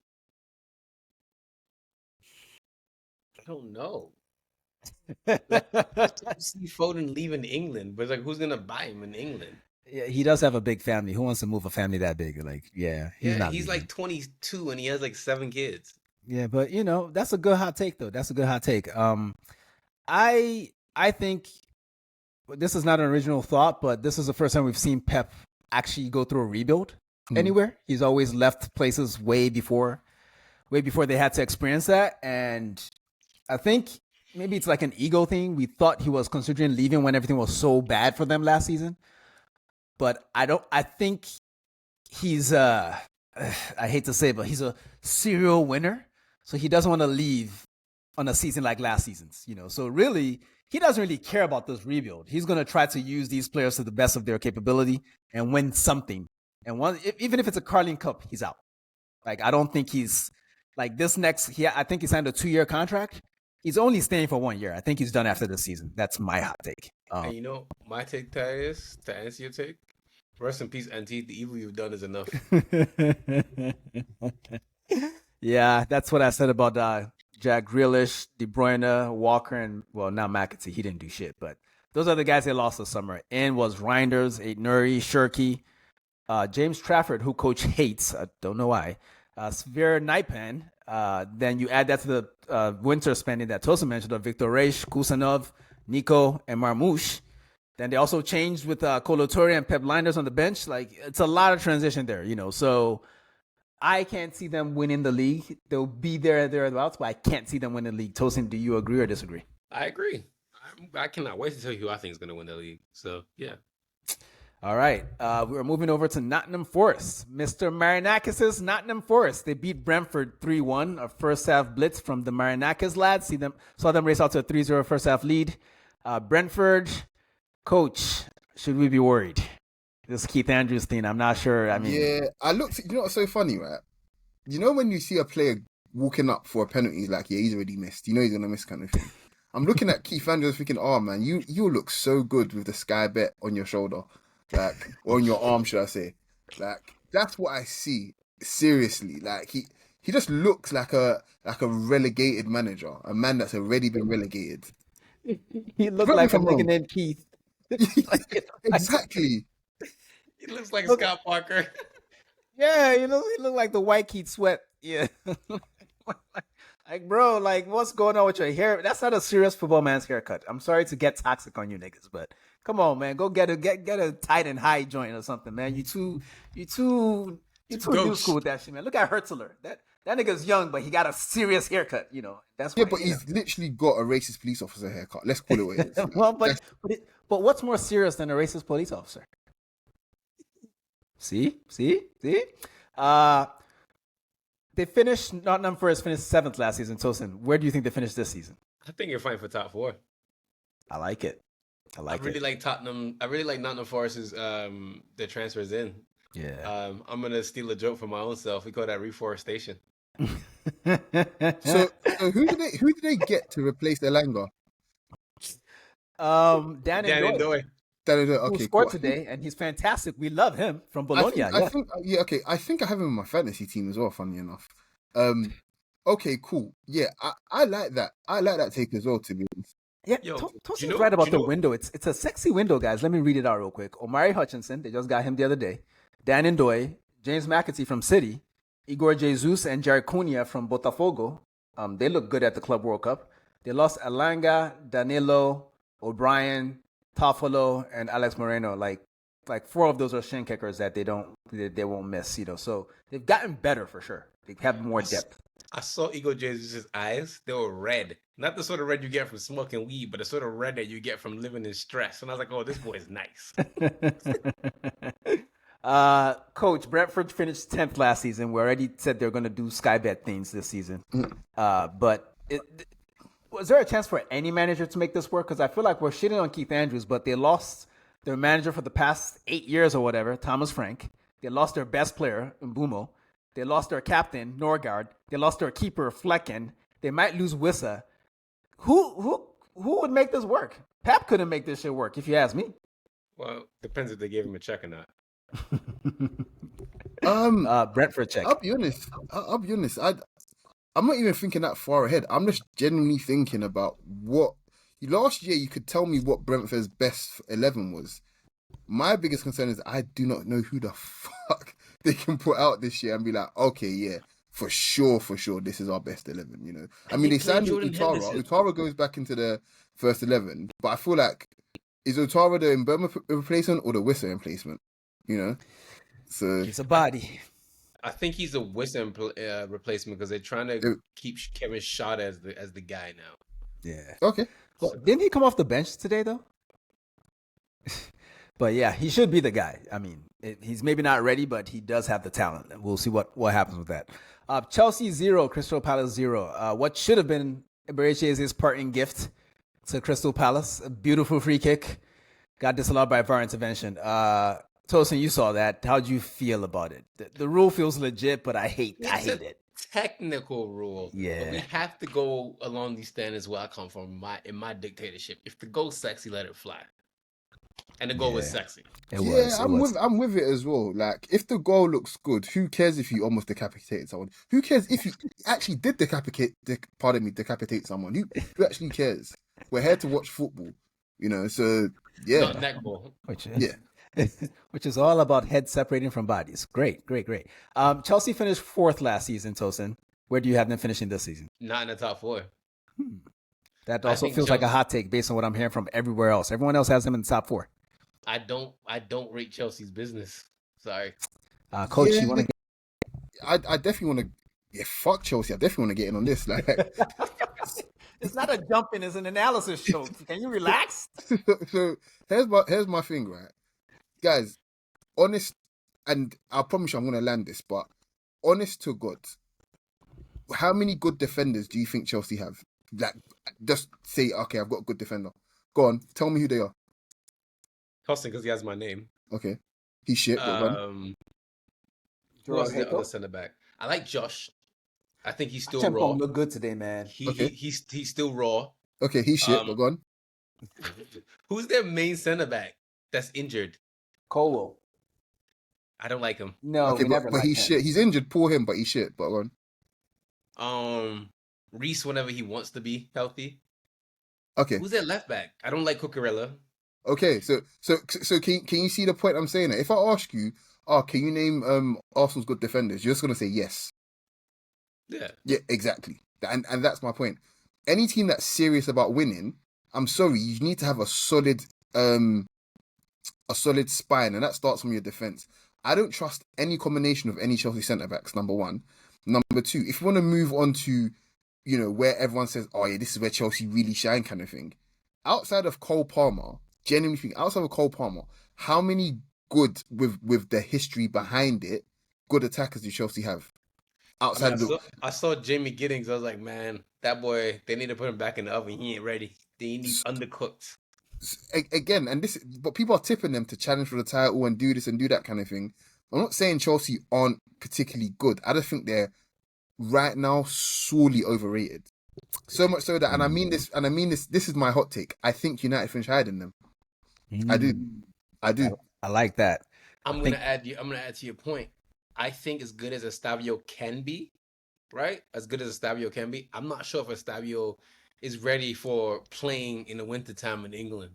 I don't know. I see Foden leaving England, but who's gonna buy him in England? Yeah, he does have a big family. Who wants to move a family that big? He's like 22 and he has 7 kids. Yeah, but that's a good hot take though. That's a good hot take. I think this is not an original thought, but this is the first time we've seen Pep actually go through a rebuild anywhere. He's always left places way before they had to experience that. And I think maybe it's like an ego thing. We thought he was considering leaving when everything was so bad for them last season. But I think he's I hate to say it, but he's a serial winner. So he doesn't want to leave on a season like last season's, So really, he doesn't really care about this rebuild. He's going to try to use these players to the best of their capability and win something. And even if it's a Carling Cup, he's out. I don't think he's this next. I think he signed a 2-year contract. He's only staying for 1 year. I think he's done after this season. That's my hot take. And my take, Tyus, to answer your take, rest in peace, Auntie. The evil you've done is enough. Yeah, that's what I said about Jack Grealish, De Bruyne, Walker, and now McAtee. He didn't do shit, but those are the guys they lost this summer. In was Reinders, Aït-Nouri, Shirky, James Trafford, who coach hates. I don't know why. Sver Naipan. Then you add that to the winter spending that Tosin mentioned of Victor Reis, Kusanov, Nico, and Marmoush. Then they also changed with Kolo Touré and Pep Linders on the bench. It's a lot of transition there, So I can't see them winning the league. They'll be thereabouts, but I can't see them winning the league. Tosin, do you agree or disagree? I agree. I cannot wait to tell you who I think is going to win the league. So, yeah. All right. We're moving over to Nottingham Forest. Mr. Marinakis' Nottingham Forest. They beat Brentford 3-1, a first-half blitz from the Marinakis lads. Saw them race out to a 3-0 first-half lead. Brentford, coach, should we be worried? This Keith Andrews thing, I'm not sure. Yeah, I looked. You know what's so funny, right? When you see a player walking up for a penalty, he's like, yeah, he's already missed. He's going to miss, kind of thing. I'm looking at Keith Andrews thinking, oh, man, you look so good with the Sky Bet on your shoulder. Or on your arm, should I say. That's what I see. Seriously. He just looks like a relegated manager. A man that's already been relegated. He looks like a nigga named Keith. Exactly. He looks like Scott Parker. Yeah, he look like the white Keith Sweat. Yeah. Bro, what's going on with your hair? That's not a serious football man's haircut. I'm sorry to get toxic on you niggas, but come on, man. Go get a tight and high joint or something, man. You too new school with that shit, man. Look at Hertzler. That nigga's young, but he got a serious haircut, That's but he's literally got a racist police officer haircut. Let's call it what it is. Well, but what's more serious than a racist police officer? See? Nottingham Forest finished 7th last season. Tosin, where do you think they finished this season? I think you're fighting for top 4. I like it. I really like Tottenham. I really like Nottingham Forest's their transfers in. Yeah. I'm gonna steal a joke from my own self. We call that reforestation. So who did they get to replace Elanga? Dan and Dan and Doyle, Doy. who Okay, scored cool. today, and he's fantastic. We love him from I Bologna. think I Yeah. think yeah, okay. I think I have him in my fantasy team as well, funny enough. Okay, cool. Yeah, I like that. I like that take as well, to be honest. Yeah, Yo, do you Tosin's know? right Do about you the know? window. It's a sexy window, guys. Let me read it out real quick. Omari Hutchinson, they just got him the other day. Dan Ndoye, James McAtee from City, Igor Jesus and Jared Cunha from Botafogo. They look good at the Club World Cup. They lost Alanga, Danilo, O'Brien, Toffolo, and Alex Moreno. Like four of those are shin kickers that they won't miss. So they've gotten better for sure. They have more depth. I saw Igor Jesus' eyes. They were red. Not the sort of red you get from smoking weed, but the sort of red that you get from living in stress. And I was like, oh, this boy is nice. Coach, Brentford finished 10th last season. We already said they're going to do Sky Bet things this season. But was there a chance for any manager to make this work? Because I feel like we're shitting on Keith Andrews, but they lost their manager for the past 8 years or whatever, Thomas Frank. They lost their best player, Mbumo. They lost their captain, Norgard. They lost their keeper, Flecken. They might lose Wissa. Who would make this work? Pep couldn't make this shit work, if you ask me. Well, depends if they gave him a check or not. Brentford check. I'll be honest. I'll be honest. I'm not even thinking that far ahead. I'm just genuinely thinking about what last year. You could tell me what Brentford's best 11 was. My biggest concern is I do not know who the fuck they can put out this year and be like, okay, yeah, for sure, this is our best 11. I mean, they signed Utara. Utara goes back into the first 11, but I feel like is Utara the Mbeumo replacement or the Wissa replacement? So He's a body. I think he's a Wissam replacement because they're trying to keep Kevin Schott as the guy now. Yeah. Okay. Well, didn't he come off the bench today though? But yeah, he should be the guy. I mean, he's maybe not ready, but he does have the talent. We'll see what happens with that. Chelsea 0, Crystal Palace 0. What should have been Eberechi's parting gift to Crystal Palace. A beautiful free kick. Got disallowed by VAR intervention. Tosin, you saw that. How'd you feel about it? The rule feels legit, but I hate it. Technical rule. Yeah. But we have to go along these standards where I come from in my dictatorship. If the goal's sexy, let it fly. And the goal was sexy. I'm with it as well. Like, if the goal looks good, who cares if you almost decapitated someone? Who cares if you actually did decapitate someone? Who actually cares? We're here to watch football, So yeah, Not netball. Which is all about heads separating from bodies. Great. Chelsea finished 4th last season, Tosin. Where do you have them finishing this season? Not in the top 4. That also feels like a hot take based on what I'm hearing from everywhere else. Everyone else has them in the top 4. I don't rate Chelsea's business. Sorry. Coach, you want to get... I definitely want to... Yeah, fuck Chelsea. I definitely want to get in on this. Like, it's not a jumping, it's an analysis show. Can you relax? So here's my thing, right? Guys, honest, and I promise you I'm going to land this, but honest to God, how many good defenders do you think Chelsea have? Like, just say, okay, I've got a good defender. Go on, tell me who they are. Tosin, because he has my name. Okay. He's shit. Who else is the other centre back? I like Josh. I think he's still raw. Look good today, man. He's still raw. Okay, he's shit, but go on. Who's their main centre back that's injured? Colwell. I don't like him. No, okay, but he's shit. He's injured. Poor him, but he's shit. But go on. Reese, whenever he wants to be healthy. Okay. Who's their left back? I don't like Cucurella. Okay, so can you see the point I'm saying? If I ask you, can you name Arsenal's good defenders? You're just gonna say yes. Yeah, exactly. And that's my point. Any team that's serious about winning, I'm sorry, you need to have a solid spine, and that starts from your defense. I don't trust any combination of any Chelsea centre backs. Number one. Number two, if you want to move on to, where everyone says, oh yeah, this is where Chelsea really shine, kind of thing. Outside of Cole Palmer, genuinely speaking, how many good with the history behind it, good attackers do Chelsea have? I saw Jamie Giddings. I was like, man, that boy, they need to put him back in the oven. He ain't ready. They need undercooked. Again, but people are tipping them to challenge for the title and do this and do that kind of thing. I'm not saying Chelsea aren't particularly good. I just think they're right now sorely overrated. So much so that, and I mean this. This is my hot take. I think United finish higher than them. I do. I do. I like that. I'm gonna add to your point. I think as good as Estavio can be, right? As good as Estavio can be, I'm not sure if Estavio is ready for playing in the wintertime in England.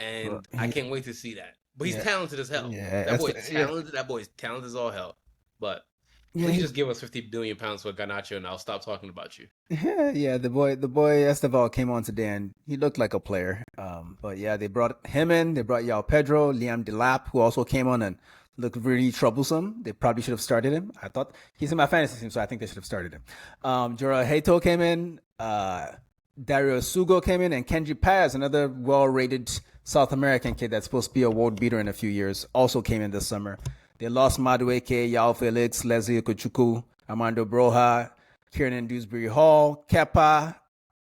And I can't wait to see that. But he's talented as hell. Yeah, that boy's talented. That boy's talented as all hell. But please just give us £50 billion for Garnacho, and I'll stop talking about you. Yeah, the boy Esteval came on today, and he looked like a player. But yeah, they brought him in. They brought Yao Pedro, Liam Delap, who also came on and looked really troublesome. They probably should have started him. I thought he's in my fantasy team, so I think they should have started him. Jura Heito came in. Dario Sugo came in, and Kenji Paz, another well-rated South American kid that's supposed to be a world beater in a few years, also came in this summer. They lost Madueke, Yao Felix, Leslie Okuchukwu, Armando Broja, Kieran Dewsbury Hall, Kepa,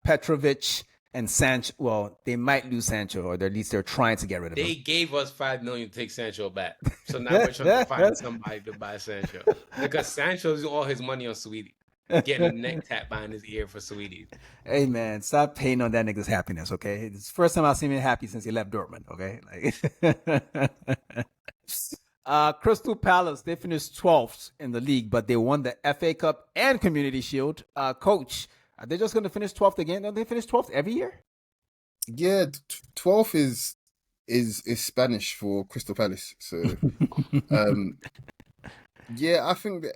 Petrovic, and Sancho. Well, they might lose Sancho, or at least they're trying to get rid of him. They gave us $5 million to take Sancho back, so now we're trying to find somebody to buy Sancho because Sancho's all his money on Sweetie, getting a neck tap behind his ear for Sweetie. Hey man, stop hating on that nigga's happiness, okay? It's the first time I've seen him happy since he left Dortmund, okay? Crystal Palace, they finished 12th in the league, but they won the FA Cup and Community Shield. Coach, are they just going to finish 12th again? Don't they finish 12th every year? Yeah, 12th is Spanish for Crystal Palace. So, yeah, I think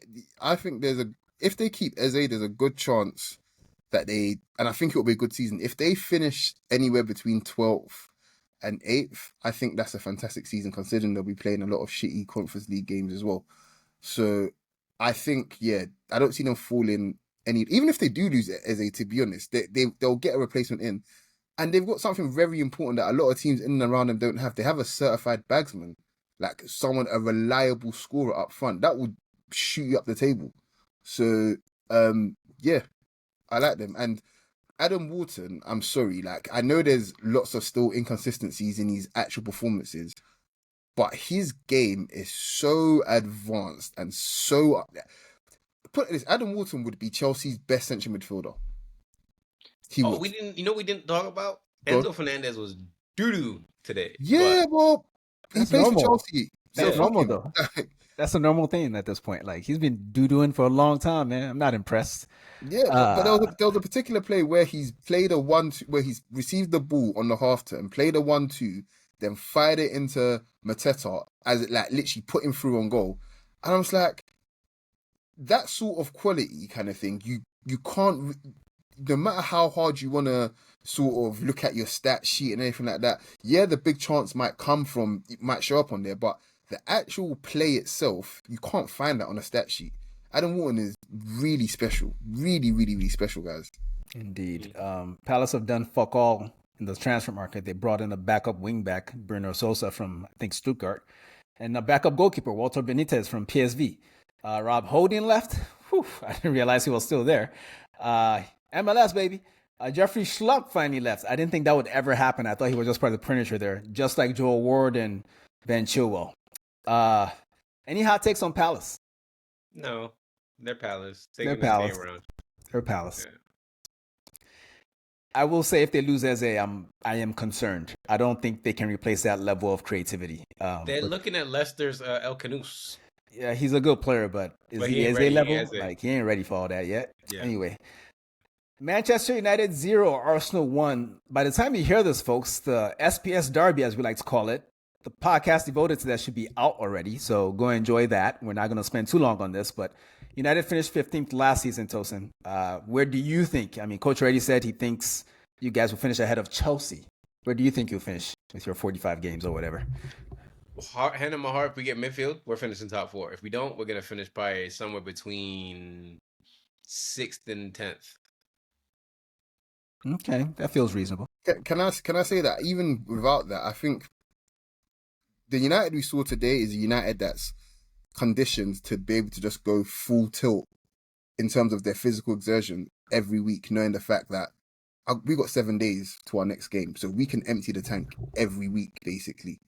if they keep Eze, there's a good chance that and I think it will be a good season. If they finish anywhere between 12th and 8th, I think that's a fantastic season, considering they'll be playing a lot of shitty Conference League games as well. So I think, I don't see them falling even if they do lose Eze, to be honest, they'll get a replacement in. And they've got something very important that a lot of teams in and around them don't have. They have a certified bagsman, like a reliable scorer up front. That would shoot you up the table. So, I like them. And Adam Wharton, I'm sorry, I know there's lots of still inconsistencies in his actual performances, but his game is so advanced and so up there. Put it this, Adam Wharton would be Chelsea's best central midfielder. We didn't talk about Enzo Fernandez was doo-doo today. Yeah, well, he plays for Chelsea. That's normal though. That's a normal thing at this point. He's been doo-dooing for a long time, man. I'm not impressed. Yeah, but there was a particular play where he's played a 1-2, where he's received the ball on the half turn, played a 1-2, then fired it into Mateta as it literally put him through on goal. And I was like, that sort of quality kind of thing, you can't, no matter how hard you want to sort of look at your stat sheet and anything like that, the big chance might show up on there, but the actual play itself, you can't find that on a stat sheet. Adam Wharton is really special. Really, really, really special, guys. Indeed. Palace have done fuck all in the transfer market. They brought in a backup wingback, Bruno Sosa from, I think, Stuttgart, and a backup goalkeeper, Walter Benitez from PSV. Rob Holding left. Whew, I didn't realize he was still there. MLS, baby. Jeffrey Schlupp finally left. I didn't think that would ever happen. I thought he was just part of the furniture there, just like Joel Ward and Ben Chilwell. Any hot takes on Palace? No, they're Palace. They're Palace. They're Palace. Yeah. I will say if they lose Eze, I am concerned. I don't think they can replace that level of creativity. They're looking at Leicester's El Canous. Yeah, he's a good player, but he Eze level? He ain't ready for all that yet. Yeah. Anyway, Manchester United 0, Arsenal 1. By the time you hear this, folks, the SPS derby, as we like to call it, the podcast devoted to that should be out already, so go enjoy that. We're not going to spend too long on this, but United finished 15th last season, Tosin. Where do you think? I mean, Coach already said he thinks you guys will finish ahead of Chelsea. Where do you think you'll finish with your 45 games or whatever? Hand in my heart, if we get midfield, we're finishing top 4. If we don't, we're going to finish probably somewhere between 6th and 10th. Okay, that feels reasonable. Can I say that even without that, I think the United we saw today is a United that's conditioned to be able to just go full tilt in terms of their physical exertion every week, knowing the fact that we got 7 days to our next game, so we can empty the tank every week, basically.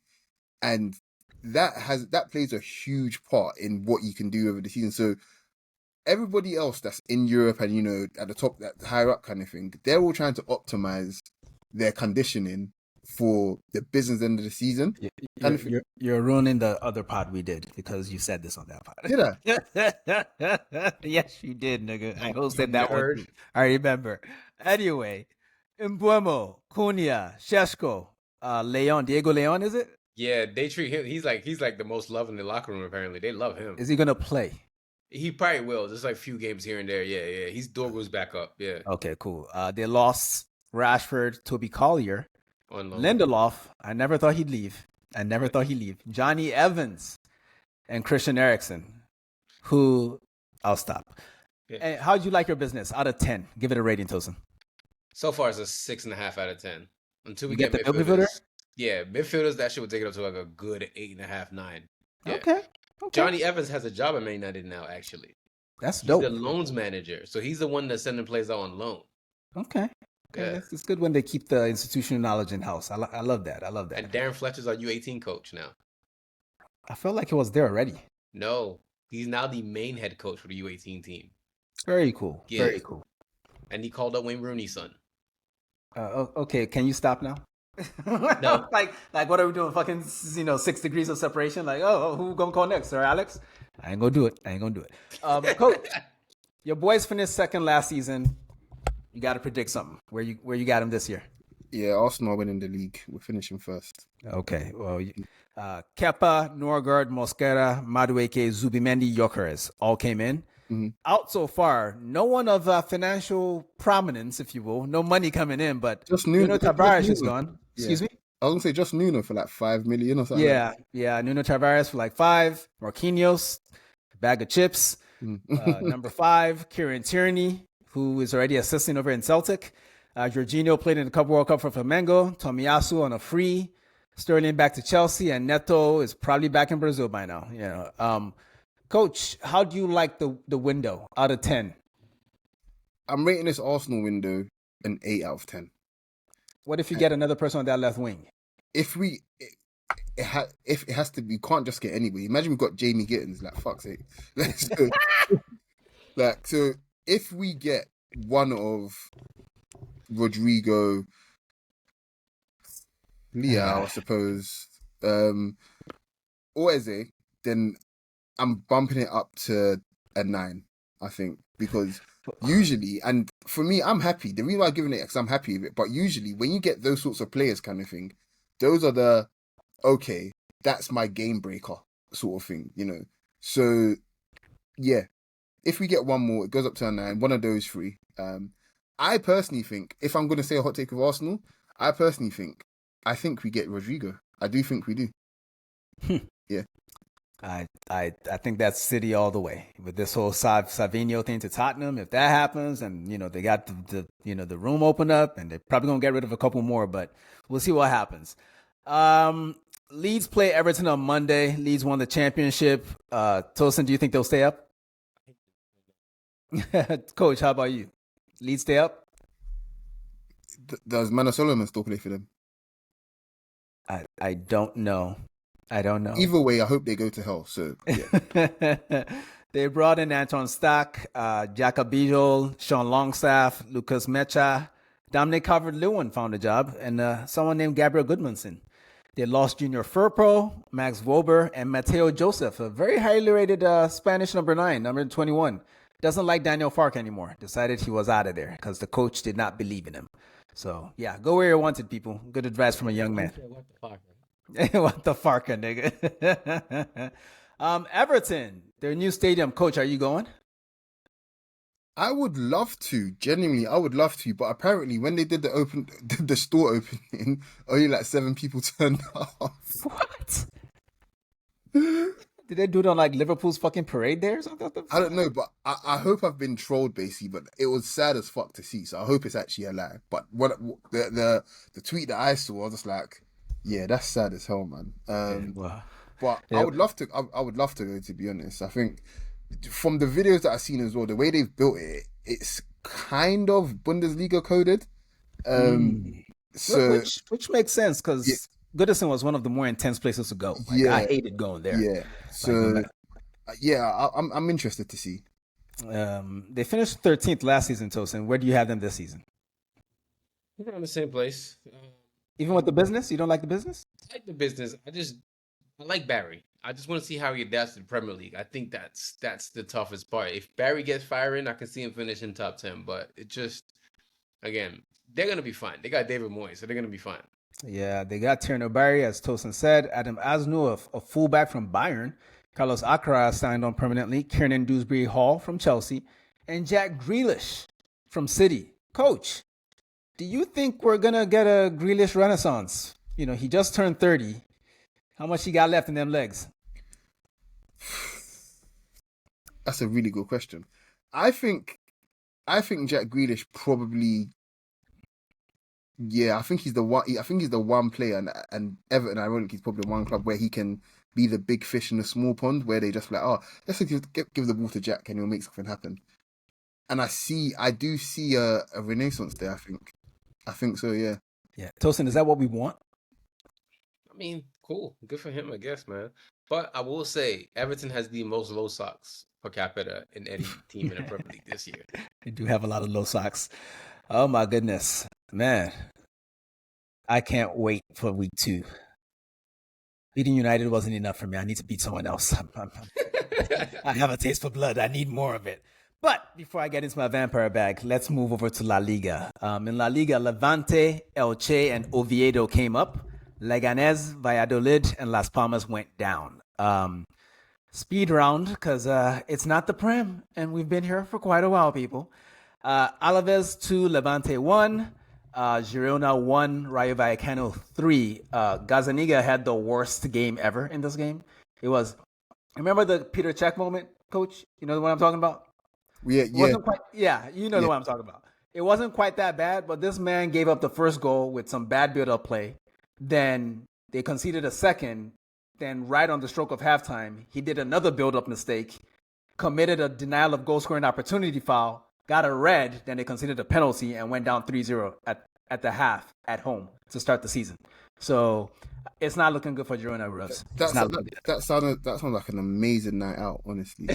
And that plays a huge part in what you can do over the season. So everybody else that's in Europe and, you know, at the top, that higher up kind of thing, they're all trying to optimize their conditioning for the business end of the season. You're ruining the other pod we did because you said this on that pod. Did I? Yes, you did, nigga. I hosted that one too. I remember. Anyway, Mbuemo, Cunha, Sheshko, Diego Leon, is it? Yeah, they treat him. He's like the most loved in the locker room. Apparently, they love him. Is he gonna play? He probably will. Just like a few games here and there. Yeah. He's Dorgo's back up. Yeah. Okay, cool. They lost Rashford, Toby Collier, On loan. Lindelof. I never thought he'd leave. Johnny Evans and Christian Eriksen, who I'll stop. Yeah. And how'd you like your business out of 10? Give it a rating, Tosin. So far, it's a 6.5 out of 10. Until we You get get the midfielders. midfielder? Yeah, midfielders, that shit would take it up to like a good 8.5, 9. Yeah. Okay. Johnny Evans has a job at Man United now, actually. That's He's dope. the loans manager. So he's the one that's sending players out on loan. Okay. Yeah. It's good when they keep the institutional knowledge in house. I love that. And Darren Fletcher's our U18 coach now. I felt like he was there already. No, he's now the main head coach for the U18 team. Very cool. Yeah. Very cool. And he called up Wayne Rooney's son. Okay, can you stop now? No. like what are we doing? Fucking 6 degrees of separation. Like, who gonna call next, Sir Alex? I ain't gonna do it. Coach, your boys finished second last season. You got to predict something. Where you got him this year? Yeah, Arsenal are winning the league. We're finishing first. Okay. Well, Kepa, Norgard, Mosquera, Madueke, Zubimendi, Gyökeres all came in. Mm-hmm. Out so far, no one of financial prominence, if you will. No money coming in, but Just Nuno Tavares is Nuno. gone. Yeah. Excuse me? I was gonna say just Nuno for like 5 million or something. Yeah. Nuno Tavares for like 5. Marquinhos, bag of chips. Number 5, Kieran Tierney, who is already assisting over in Celtic. Jorginho played in the Cup World Cup for Flamengo. Tomiyasu on a free. Sterling back to Chelsea, and Neto is probably back in Brazil by now. Coach, how do you like the window out of 10? I'm rating this Arsenal window an 8 out of 10. What if you get another person on that left wing? If it has to be, we can't just get anybody. Imagine we've got Jamie Gittins, like fuck's sake. So if we get one of Rodrigo, Leao, I suppose, or Eze, then I'm bumping it up to a 9, I think, because usually, and for me, I'm happy. The reason why I'm giving it is because I'm happy with it. But usually, when you get those sorts of players, kind of thing, those are the okay, that's my game breaker sort of thing, So, yeah, if we get one more, it goes up to a 9. One of those 3. I personally think, if I'm going to say a hot take of Arsenal, I think we get Rodrigo. I do think we do. Yeah. I think that's City all the way with this whole Savinho thing to Tottenham. If that happens, and they got the room open up, and they're probably gonna get rid of a couple more, but we'll see what happens. Leeds play Everton on Monday. Leeds won the championship. Tosin, do you think they'll stay up? Coach, how about you? Leeds stay up? Does Mana Solomon still play for them? I don't know. Either way, I hope they go to hell. So yeah. They brought in Anton Stack, Jacob Bijol, Sean Longstaff, Lucas Mecha, Dominic Calvert-Lewin found a job, and someone named Gabriel Goodmanson. They lost Junior Firpo, Max Wober, and Mateo Joseph, a very highly rated Spanish number 9, number 21. Doesn't like Daniel Fark anymore. Decided he was out of there because the coach did not believe in him. So, yeah, go where you're wanted, people. Good advice from a young man. What the fuck, nigga? Everton, their new stadium. Coach, are you going? I would love to. Genuinely, I would love to. But apparently, when they did the store opening, only like 7 people turned up. What? Did they do it on like Liverpool's fucking parade there or something? I don't know, but I hope I've been trolled basically. But it was sad as fuck to see. So I hope it's actually a lie. But what the tweet that I saw, I was just like, yeah, that's sad as hell, man. But I would love to. I would love to go. To be honest, I think from the videos that I've seen as well, the way they've built it, it's kind of Bundesliga coded. So which makes sense because Goodison was one of the more intense places to go. Like, I hated going there. Yeah. So, I'm interested to see. They finished 13th last season, Tosin. Where do you have them this season? We're in the same place. Even with the business? You don't like the business? I like the business. I like Barry. I just want to see how he adapts to the Premier League. I think that's the toughest part. If Barry gets firing, I can see him finishing top 10. But it just, again, they're gonna be fine. They got David Moyes, so they're gonna be fine. Yeah, they got Tierno Barry, as Tosin said. Adam Asnu, a fullback from Bayern. Carlos Akra signed on permanently. Kiernan Dewsbury Hall from Chelsea. And Jack Grealish from City. Coach, do you think we're going to get a Grealish renaissance? You know, he just turned 30. How much he got left in them legs? That's a really good question. I think Jack Grealish probably... Yeah, I think he's the one player, and Everton, ironically, is probably one club where he can be the big fish in a small pond, where they just like, oh, let's give the ball to Jack and he'll make something happen. And I do see a renaissance there. I think so. Yeah. Yeah, Tosin, is that what we want? I mean, cool, good for him, I guess, man. But I will say, Everton has the most low socks per capita in any team in the Premier League this year. They do have a lot of low socks. Oh my goodness, man! I can't wait for week 2. Beating United wasn't enough for me. I need to beat someone else. I have a taste for blood. I need more of it. But before I get into my vampire bag, let's move over to La Liga. In La Liga, Levante, Elche, and Oviedo came up. Leganés, Valladolid, and Las Palmas went down. Speed round, because it's not the Prem, and we've been here for quite a while, people. Alaves 2, Levante 1. Girona 1, Rayo Vallecano 3. Gazaniga had the worst game ever in this game. It was, remember the Peter Cech moment, Coach? You know what I'm talking about? Yeah. You know what I'm talking about. It wasn't quite that bad, but this man gave up the first goal with some bad build-up play. Then they conceded a second. Then right on the stroke of halftime, he did another build-up mistake, committed a denial of goal-scoring opportunity foul, got a red, then they conceded a penalty and went down 3-0 at the half at home to start the season. So it's not looking good for Girona, Rose. That sounds like an amazing night out, honestly.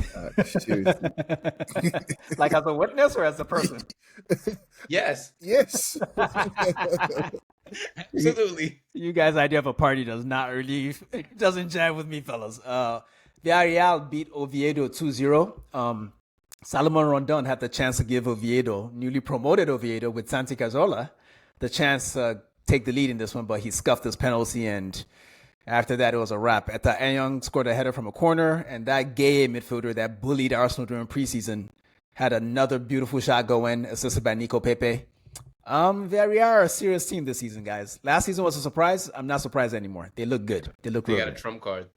Seriously. Like as a witness or as a person? Yes. Yes. Absolutely. You guys' idea of a party doesn't jive with me, fellas. Villarreal beat Oviedo 2-0. Salomon Rondon had the chance to give Oviedo, newly promoted Oviedo with Santi Cazorla, the chance to take the lead in this one, but he scuffed his penalty, and after that, it was a wrap. Eta Enyong scored a header from a corner, and that gay midfielder that bullied Arsenal during preseason had another beautiful shot go in, assisted by Nico Pepe. Villarreal are a serious team this season, guys. Last season was a surprise. I'm not surprised anymore. They look good. They got a trump card.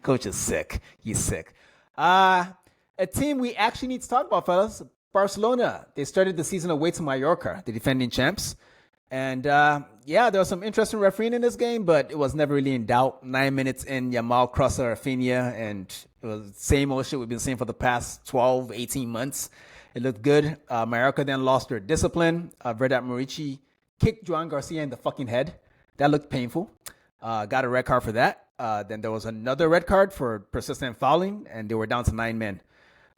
Coach is sick. He's sick. A team we actually need to talk about, fellas. Barcelona. They started the season away to Mallorca, the defending champs. And there was some interesting refereeing in this game, but it was never really in doubt. 9 minutes in, Yamal crossed Rafinha, and it was the same old shit we've been seeing for the past 12, 18 months. It looked good. Mallorca then lost their discipline. Vedat Murici kicked Joan Garcia in the fucking head. That looked painful. Got a red card for that. Then there was another red card for persistent fouling, and they were down to 9 men.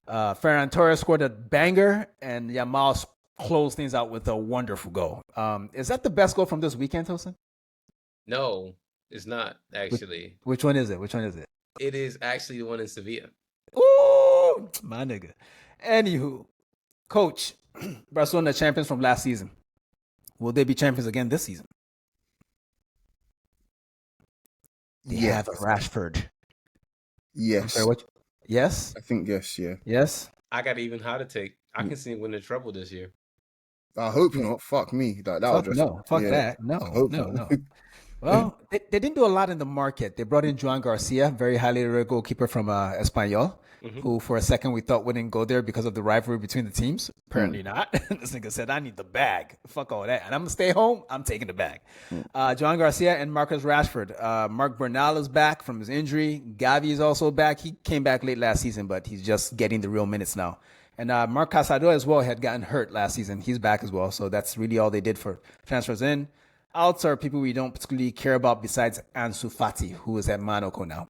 Ferran Torres scored a banger, and Yamal closed things out with a wonderful goal. Is that the best goal from this weekend, Tosin? No, it's not, actually. Which one is it? It is actually the one in Sevilla. Ooh, my nigga. Anywho, Coach, Barcelona champions from last season. Will they be champions again this season? They have Rashford. Yes. Sorry, what? Yes? I think yes, yeah. Yes? I got even how to take. I can see him win the treble this year. I hope not. Fuck me. That No. Well, they didn't do a lot in the market. They brought in Joan Garcia, very highly rated goalkeeper from Espanyol, who for a second we thought wouldn't go there because of the rivalry between the teams. Apparently not. This nigga said, I need the bag. Fuck all that. And I'm going to stay home. I'm taking the bag. Joan Garcia and Marcus Rashford. Mark Bernal is back from his injury. Gavi is also back. He came back late last season, but he's just getting the real minutes now. And Marc Casado as well had gotten hurt last season. He's back as well. So that's really all they did for transfers in. Outs are people we don't particularly care about besides Ansu Fati, who is at Monaco now.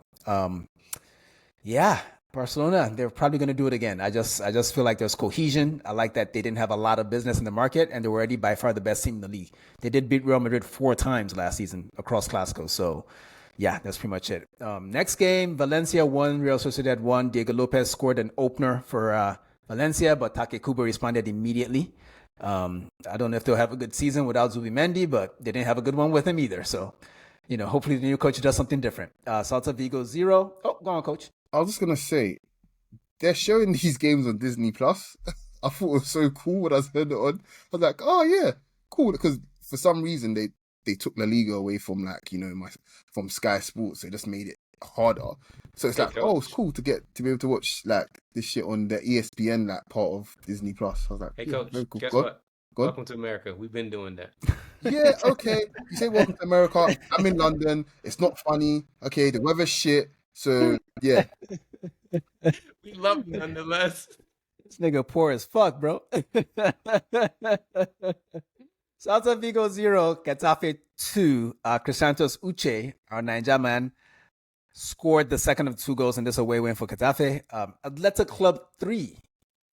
Yeah, Barcelona, they're probably going to do it again. I just feel like there's cohesion. I like that they didn't have a lot of business in the market, and they were already by far the best team in the league. They did beat Real Madrid 4 times last season across Clásicos. So, yeah, that's pretty much it. Next game, Valencia won, Real Sociedad won. Diego Lopez scored an opener for Valencia, but Takekubo responded immediately. I don't know if they'll have a good season without Zubimendi, but they didn't have a good one with him either. So, hopefully the new coach does something different. Celta Vigo 0. Oh, go on, coach. I was just going to say, they're showing these games on Disney Plus. I thought it was so cool when I heard it on. I was like, oh yeah, cool. Because for some reason they took La Liga away from from Sky Sports. They just made it harder. So it's like, oh, it's cool to be able to watch like this shit on the ESPN like part of Disney Plus. I was like, hey yeah, coach, very cool. guess Go what? on. Welcome to America. We've been doing that. Yeah, okay. You say welcome to America. I'm in London. It's not funny. Okay, the weather's shit. So yeah. We love you nonetheless. This nigga poor as fuck, bro. Celta Vigo 0, Getafe 2. Crisantos Uche, our Niger man, scored the second of 2 goals in this away win for Getafe. Athletic Club 3.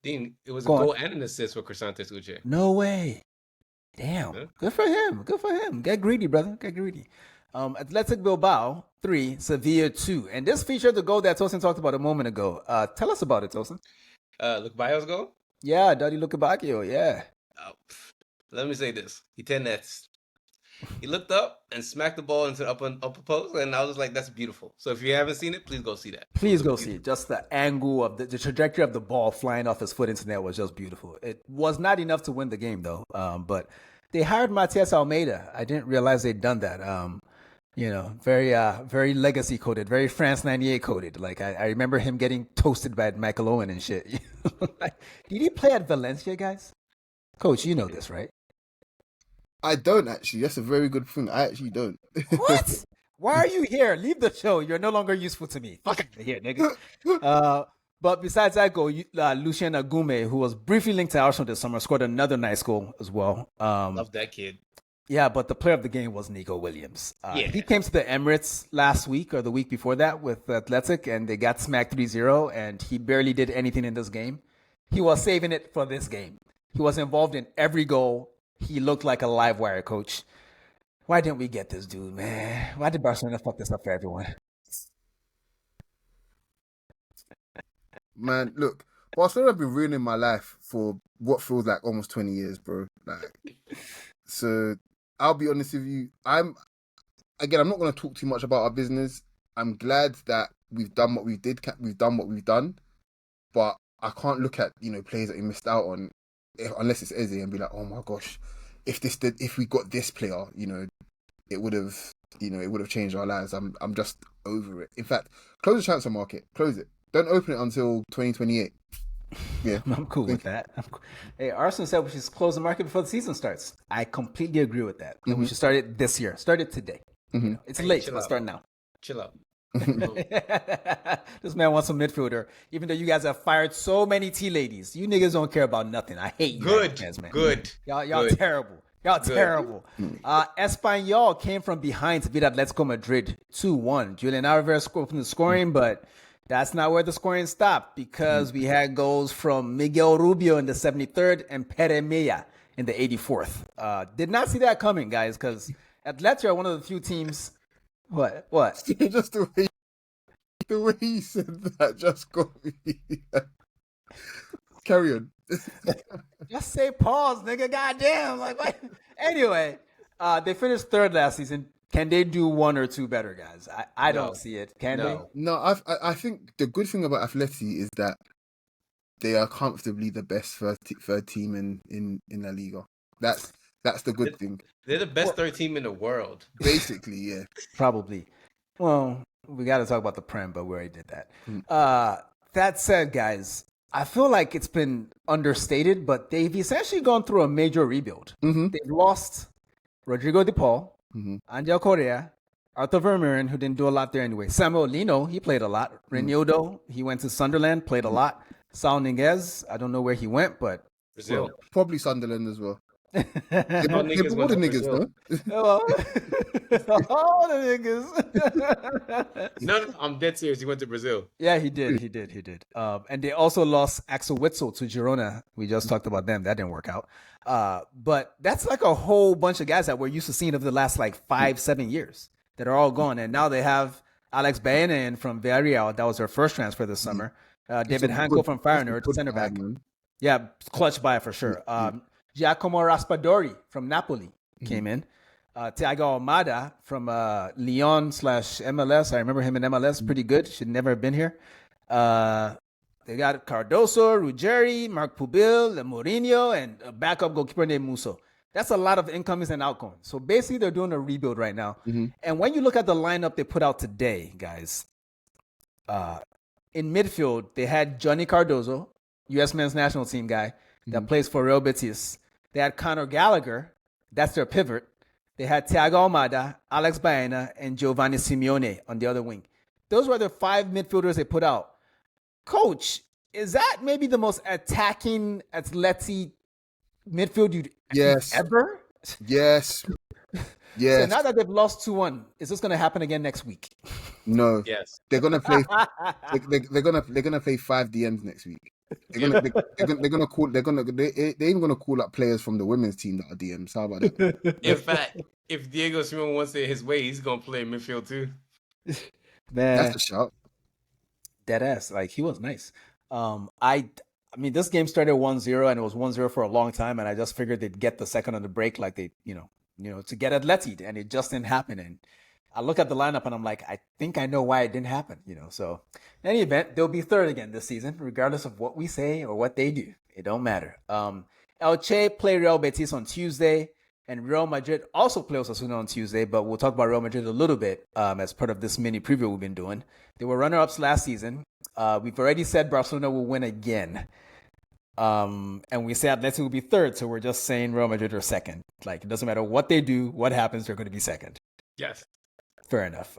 Dean, it was a goal and an assist for Crisantos Uche. No way. Damn. Yeah. Good for him. Get greedy, brother. Get greedy. Athletic Bilbao 3, Sevilla 2. And this featured the goal that Tosin talked about a moment ago. Tell us about it, Tosin. Luke Bayo's goal? Yeah, Daddy Luke Baggio, yeah. Let me say this. He 10 nets. He looked up and smacked the ball into the upper post, and I was like, that's beautiful. So if you haven't seen it, please go see that. Please go see it. Just the angle of the trajectory of the ball flying off his foot into net was just beautiful. It was not enough to win the game, though. But they hired Matias Almeida. I didn't realize they'd done that. Very legacy coded, very France 98 coded. Like I remember him getting toasted by Michael Owen and shit. Did he play at Valencia, guys? Coach, you know this, right? I don't actually. That's a very good thing. I actually don't. What? Why are you here? Leave the show. You're no longer useful to me. Fuck out of here, nigga. But besides that goal, Lucien Agume, who was briefly linked to Arsenal this summer, scored another nice goal as well. Love that kid. Yeah, but the player of the game was Nico Williams. He came to the Emirates last week or the week before that with Athletic, and they got smacked 3-0, and he barely did anything in this game. He was saving it for this game. He was involved in every goal. He looked like a live wire, coach. Why didn't we get this dude, man? Why did Barcelona fuck this up for everyone? Man, look, Barcelona have been ruining my life for what feels like almost 20 years, bro. So I'll be honest with you. I'm not going to talk too much about our business. I'm glad that we've done what we did. We've done what we've done, but I can't look at players that we missed out on, unless it's Eze, and be like, oh my gosh, if we got this player, it would have changed our lives. I'm just over it. In fact, close the transfer market. Close it. Don't open it until 2028. Yeah, I'm cool with that. Hey, Arsenal said we should close the market before the season starts. I completely agree with that. Mm-hmm. We should start it this year. Start it today. Mm-hmm. It's late. Let's start now. Chill out. This man wants a midfielder, even though you guys have fired so many tea ladies. You niggas don't care about nothing. I hate you. Good, guys, man. Good. Y'all good. Terrible. Y'all good. Terrible. Espanyol came from behind to beat Atletico Madrid 2-1. Julian Alvarez opened the scoring, but that's not where the scoring stopped because we had goals from Miguel Rubio in the 73rd and Pere Milla in the 84th. Did not see that coming, guys, because Atletico are one of the few teams. What? Just the way he said that just got me. Carry on. Just say pause, nigga. Goddamn. Like, what? Anyway, they finished 3rd last season. Can they do 1 or 2 better, guys? I don't see it. Can they? No, I think the good thing about Atleti is that they are comfortably the best third team in La Liga. That's the good thing. They're the best third team in the world. Basically, yeah. Probably. Well, we got to talk about the Prem, but we already did that. That said, guys, I feel like it's been understated, but they've essentially gone through a major rebuild. Mm-hmm. They've lost Rodrigo De Paul, Angel Correa, Arthur Vermeeren, who didn't do a lot there anyway. Samuel Lino, he played a lot. Reinildo, he went to Sunderland, played a lot. Saul Niguez, I don't know where he went, but Brazil. Probably Sunderland as well. They All bought niggas all went the to niggas, Brazil. though. All the niggas. No, I'm dead serious. He went to Brazil. Yeah, he did. And they also lost Axel Witsel to Girona. We just talked about them. That didn't work out. But that's like a whole bunch of guys that we're used to seeing over the last like 5-7 years that are all gone. And now they have Alex Baena in from Villarreal. That was their first transfer this summer. David Hanko from Feyenoord, center back. Man. Yeah, clutch buy for sure. Giacomo Raspadori from Napoli came in. Thiago Almada from Lyon/MLS. I remember him in MLS. Pretty good. Should never have been here. They got Cardoso, Ruggeri, Mark Pubil, Mourinho, and a backup goalkeeper named Musso. That's a lot of incomings and outgoings. So basically, they're doing a rebuild right now. And when you look at the lineup they put out today, guys, in midfield, they had Johnny Cardoso, U.S. men's national team guy that plays for Real Betis. They had Conor Gallagher. That's their pivot. They had Thiago Almada, Alex Baena, and Giovanni Simeone on the other wing. Those were the 5 midfielders they put out. Coach, is that maybe the most attacking, athletic midfield you'd ever? Yes. So now that they've lost 2-1, is this going to happen again next week? No. Yes. They're gonna play. they're gonna play 5 DMs next week. They're even gonna call up players from the women's team that are DMs. How about that? In fact, if Diego Simeone wants it his way, he's gonna play midfield too. Man, That's a shout. dead ass. Like, he was nice. I mean, this game started 1-0 and it was 1-0 for a long time, and I just figured they'd get the second on the break, like they, to get Atleti, and it just didn't happen. And I look at the lineup and I'm like, I think I know why it didn't happen. So in any event, they'll be third again this season, regardless of what we say or what they do. It don't matter. Elche play Real Betis on Tuesday, and Real Madrid also play Osasuna on Tuesday, but we'll talk about Real Madrid a little bit as part of this mini preview we've been doing. They were runner-ups last season. We've already said Barcelona will win again. And we said Atleti will be third, so we're just saying Real Madrid are second. Like, it doesn't matter what they do, what happens, they're going to be second. Yes. Fair enough.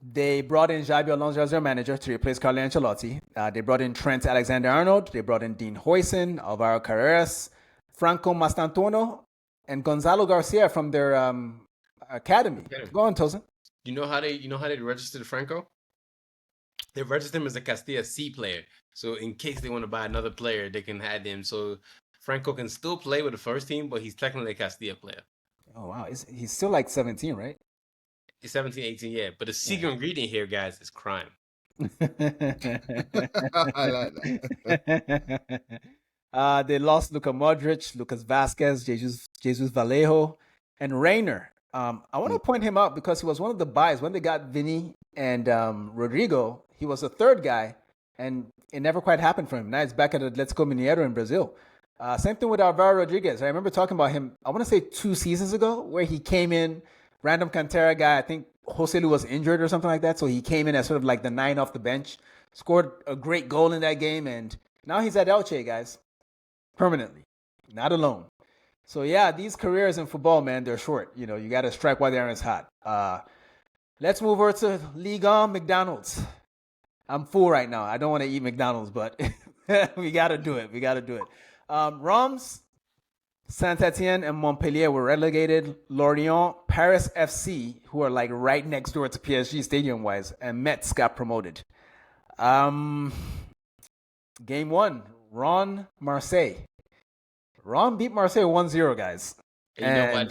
They brought in Xabi Alonso as their manager to replace Carlo Ancelotti. They brought in Trent Alexander-Arnold. They brought in Dean Huijsen, Alvaro Carreras, Franco Mastantuono, and Gonzalo Garcia from their academy. Go on, Tosin. You know how they registered Franco? They registered him as a Castilla C player. So in case they want to buy another player, they can add him. So Franco can still play with the first team, but he's technically a Castilla player. Oh, wow. He's still like 17, right? He's 17, 18, yeah. But the secret ingredient here, guys, is crime. I like that. They lost Luka Modric, Lucas Vasquez, Jesus Vallejo, and Reiner. I want to point him out because he was one of the buys. When they got Vinny and Rodrigo, he was the third guy, and it never quite happened for him. Now he's back at Atletico Mineiro in Brazil. Same thing with Alvaro Rodriguez. I remember talking about him, I want to say 2 seasons ago, where he came in, random Cantera guy. I think Joselu was injured or something like that, so he came in as sort of like the 9 off the bench, scored a great goal in that game, and now he's at Elche, guys, permanently, not alone. So yeah, these careers in football, man, they're short. You got to strike while the iron is hot. Let's move over to Ligue 1 McDonald's. I'm full right now. I don't want to eat McDonald's, but we got to do it. Reims, Saint-Etienne, and Montpellier were relegated. Lorient, Paris FC, who are like right next door to PSG stadium-wise, and Metz got promoted. Game 1, Ron Marseille. Ron beat Marseille 1-0, guys. And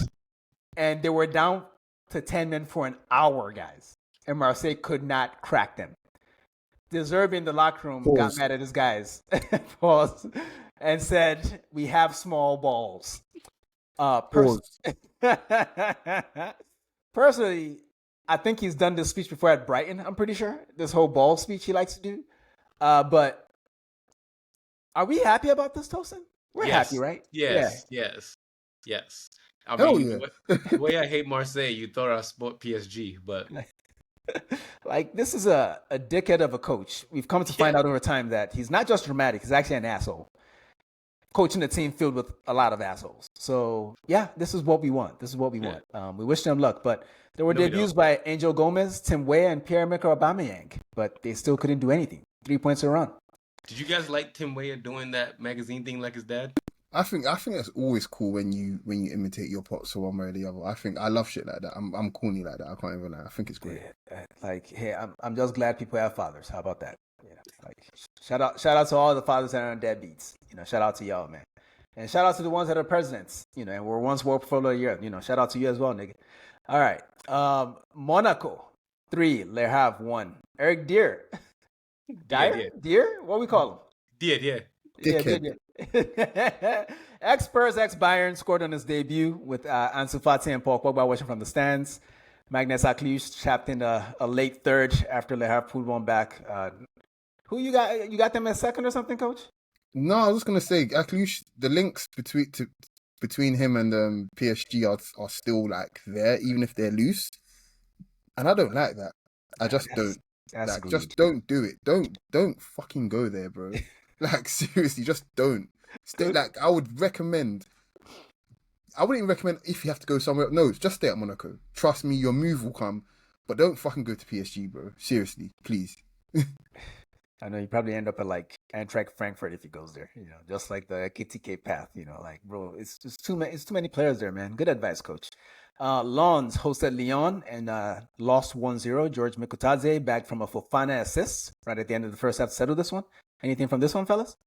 they were down to 10 men for an hour, guys. And Marseille could not crack them. Deserbi in the locker room got mad at his guys and said, "We have small balls." Personally, I think he's done this speech before at Brighton. I'm pretty sure this whole ball speech he likes to do. But are we happy about this, Tosin? We're happy, right? Yes. I mean, the way I hate Marseille, you thought I sport PSG, but like, this is a dickhead of a coach. We've come to find out over time that he's not just dramatic; he's actually an asshole. Coaching a team filled with a lot of assholes. So yeah, this is what we want. We wish them luck, but there were debuts by Angel Gomez, Tim Weah, and Pierre-Emerick Aubameyang, but they still couldn't do anything. 3 points a run. Did you guys like Tim Weah doing that magazine thing like his dad? I think it's always cool when you imitate your pops or one way or the other. I love shit like that. I'm corny like that. I can't even lie. I think it's great. Like, hey, I'm just glad people have fathers. How about that? Like shout out to all the fathers that are on deadbeats. Shout out to y'all, man. And shout out to the ones that are presidents, and were once World Portfolio of the Year. Shout out to you as well, nigga. All right. Monaco, 3. Le Havre, 1. Eric Dier. Dier? What we call him? Dier. Dickhead. Ex-Spurs, ex-Bayern scored on his debut with Ansu Fati and Paul Pogba watching from the stands. Magnus Aklius chapped in a late third after Le Havre pulled one back. Who you got? You got them at second or something, Coach? No, I was just gonna say, Aklius, the links between him and PSG are still like there, even if they're loose. And I don't like that. I just don't. Like, just don't do it. Don't fucking go there, bro. Like, seriously, just don't. Stay. Like, I wouldn't even recommend if you have to go somewhere. No, just stay at Monaco. Trust me, your move will come. But don't fucking go to PSG, bro. Seriously, please. I know you probably end up at like Eintracht Frankfurt if he goes there. Just like the KTK path. Like, bro, it's just too many players there, man. Good advice, Coach. Lens hosted Lyon and lost 1-0. George Mikotadze back from a Fofana assist right at the end of the first half to settle this one. Anything from this one, fellas?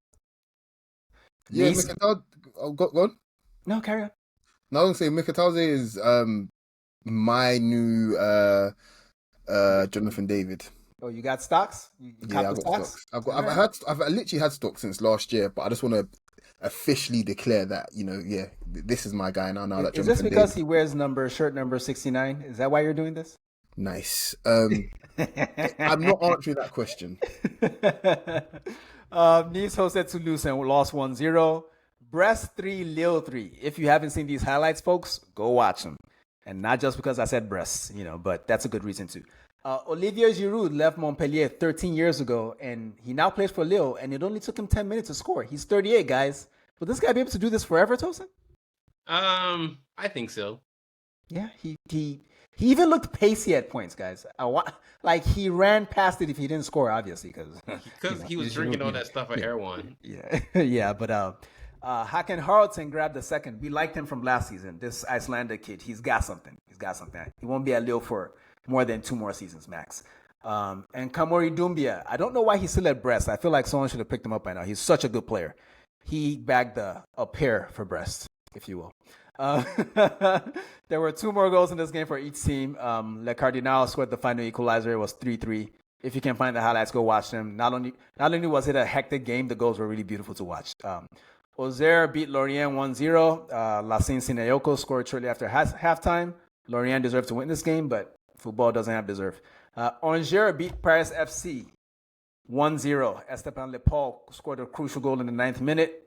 Yeah, Mikotadze. Go on. No, carry on. No, I was gonna say Mikotadze is my new Jonathan David. Oh, you got stocks? Yeah, I've got stocks. I've literally had stocks since last year, but I just want to officially declare that, this is my guy now. Now that is this because he wears shirt number 69? Is that why you're doing this? Nice. I'm not answering that question. Nice hosted Toulouse and lost 1-0. Brest 3, Lille 3. If you haven't seen these highlights, folks, go watch them. And not just because I said Brest, but that's a good reason too. Olivier Giroud left Montpellier 13 years ago, and he now plays for Lille, and it only took him 10 minutes to score. He's 38, guys. Will this guy be able to do this forever, Tosin? I think so. Yeah, he even looked pacey at points, guys. Like, he ran past it if he didn't score, obviously, because he was drinking all that stuff at Erewhon. Yeah, but Hakan Haraldsson grabbed the second. We liked him from last season. This Icelandic kid, he's got something. He won't be at Lille for more than 2 more seasons max. And Kamori Doumbia, I don't know why he's still at Brest. I feel like someone should have picked him up by now. He's such a good player. He bagged a pair for Brest, if you will. There were 2 more goals in this game for each team. Le Cardinal scored the final equalizer. It was 3-3. If you can find the highlights, go watch them. Not only was it a hectic game, the goals were really beautiful to watch. Auxerre beat Lorient 1-0. Lassine Sinayoko scored shortly after halftime. Lorient deserved to win this game, but football doesn't have deserve. Angers beat Paris FC 1-0. Esteban Lepau scored a crucial goal in the 9th minute.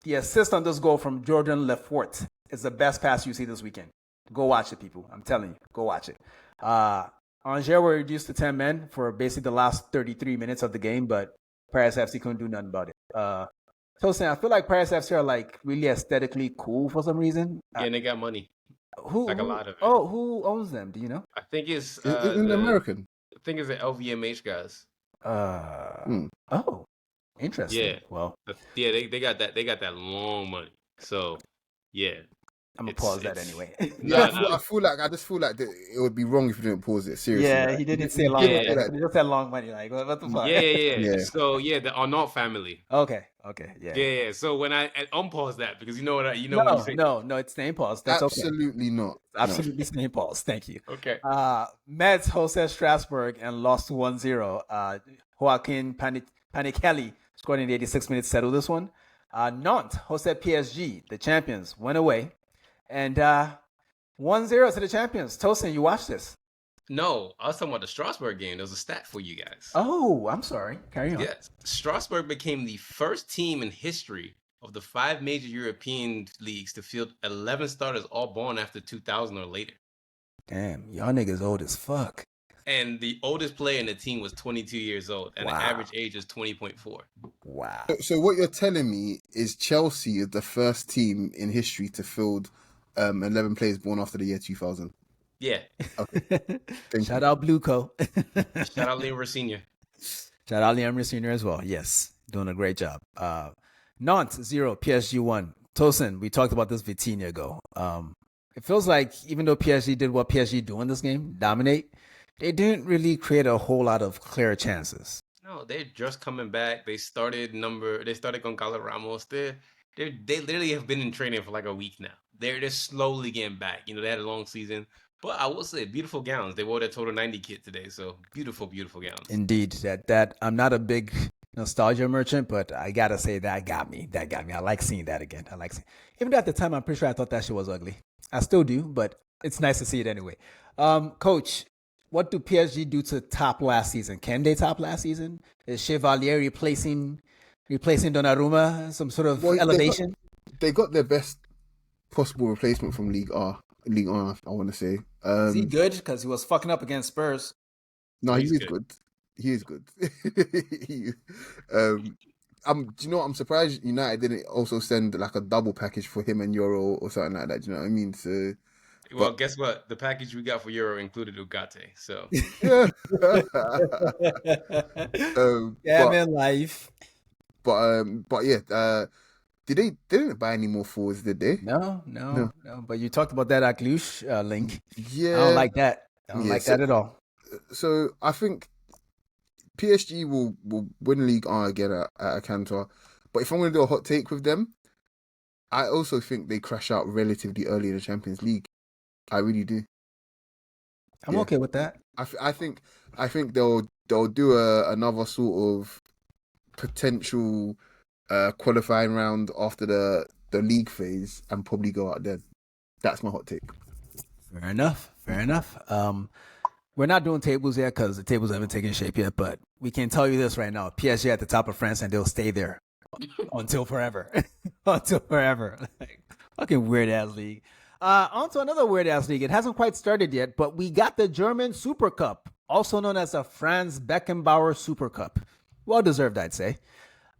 The assist on this goal from Jordan Lefort is the best pass you see this weekend. Go watch it, people. I'm telling you. Go watch it. Angers were reduced to 10 men for basically the last 33 minutes of the game, but Paris FC couldn't do nothing about it. Tosin, I feel like Paris FC are like really aesthetically cool for some reason. Yeah, and they got money. Who? Like a lot of it. Oh, who owns them? Do you know? I think it's in the American. I think it's the LVMH guys. Oh, interesting. Yeah. Well, yeah, they got that. They got that long money. So, yeah. I'm gonna pause that anyway. Yeah, I just feel like it would be wrong if you didn't pause it. Seriously. Yeah, like, he didn't say long money. He just said long money. Like, what the fuck? Yeah. So the Arnault family. Okay. Yeah. Yeah. So when I unpause that because you know what you know no, what you say. No, it's staying paused. That's absolutely not. Absolutely staying paused. Thank you. Okay. Metz hosted Strasbourg and lost 1-0. Joaquin Panichelli scored in the 86th minute to settle this one. Nantes hosted PSG. The champions went away. And 1-0 to the champions. Tosin, you watched this? No, I was talking about the Strasbourg game. There was a stat for you guys. Oh, I'm sorry. Carry on. Yes. Strasbourg became the first team in history of the 5 major European leagues to field 11 starters all born after 2000 or later. Damn, y'all niggas old as fuck. And the oldest player in the team was 22 years old, and the average age is 20.4. Wow. So what you're telling me is Chelsea is the first team in history to field 11 players born after the year 2000. Yeah. Okay. Shout out Blueco. Shout out Liam Senior. Shout out Liam Senior as well. Yes, doing a great job. Nantes 0, PSG 1. Tosin, we talked about this Vitinha ago. It feels like even though PSG did what PSG do in this game, dominate, they didn't really create a whole lot of clear chances. No, they're just coming back. They started Gonzalo Ramos. They literally have been in training for like a week now. They're just slowly getting back. They had a long season. But I will say, beautiful gowns. They wore their total 90 kit today. So beautiful, beautiful gowns. Indeed. That I'm not a big nostalgia merchant, but I gotta say that got me. I like seeing that again. Even though at the time I'm pretty sure I thought that shit was ugly. I still do, but it's nice to see it anyway. Coach, what do PSG do to top last season? Can they top last season? Is Chevalier replacing Donnarumma? Some sort of elevation? They got their best possible replacement from Ligue Un, I want to say. Is he good? Because he was fucking up against Spurs. No, he is good. He is good. Do you know what? I'm surprised United didn't also send like a double package for him and Euro or something like that. Do you know what I mean? So, well, guess what? The package we got for Euro included Ugarte. So, man, life. But yeah. They didn't buy any more forwards, did they? No. But you talked about that Aklush link. Yeah, I don't like that. That at all. So I think PSG will win Ligue 1 again at a Cantor. But if I'm going to do a hot take with them, I also think they crash out relatively early in the Champions League. I really do. I'm okay with that. I think they'll do another sort of potential qualifying round after the league phase and probably go out then. That's my hot take. Fair enough. We're not doing tables yet because the tables haven't taken shape yet, but we can tell you this right now. PSG at the top of France and they'll stay there until forever. Like, fucking weird ass league. On to another weird ass league. It hasn't quite started yet, but we got the German Super Cup, also known as the Franz Beckenbauer Super Cup. Well deserved, I'd say.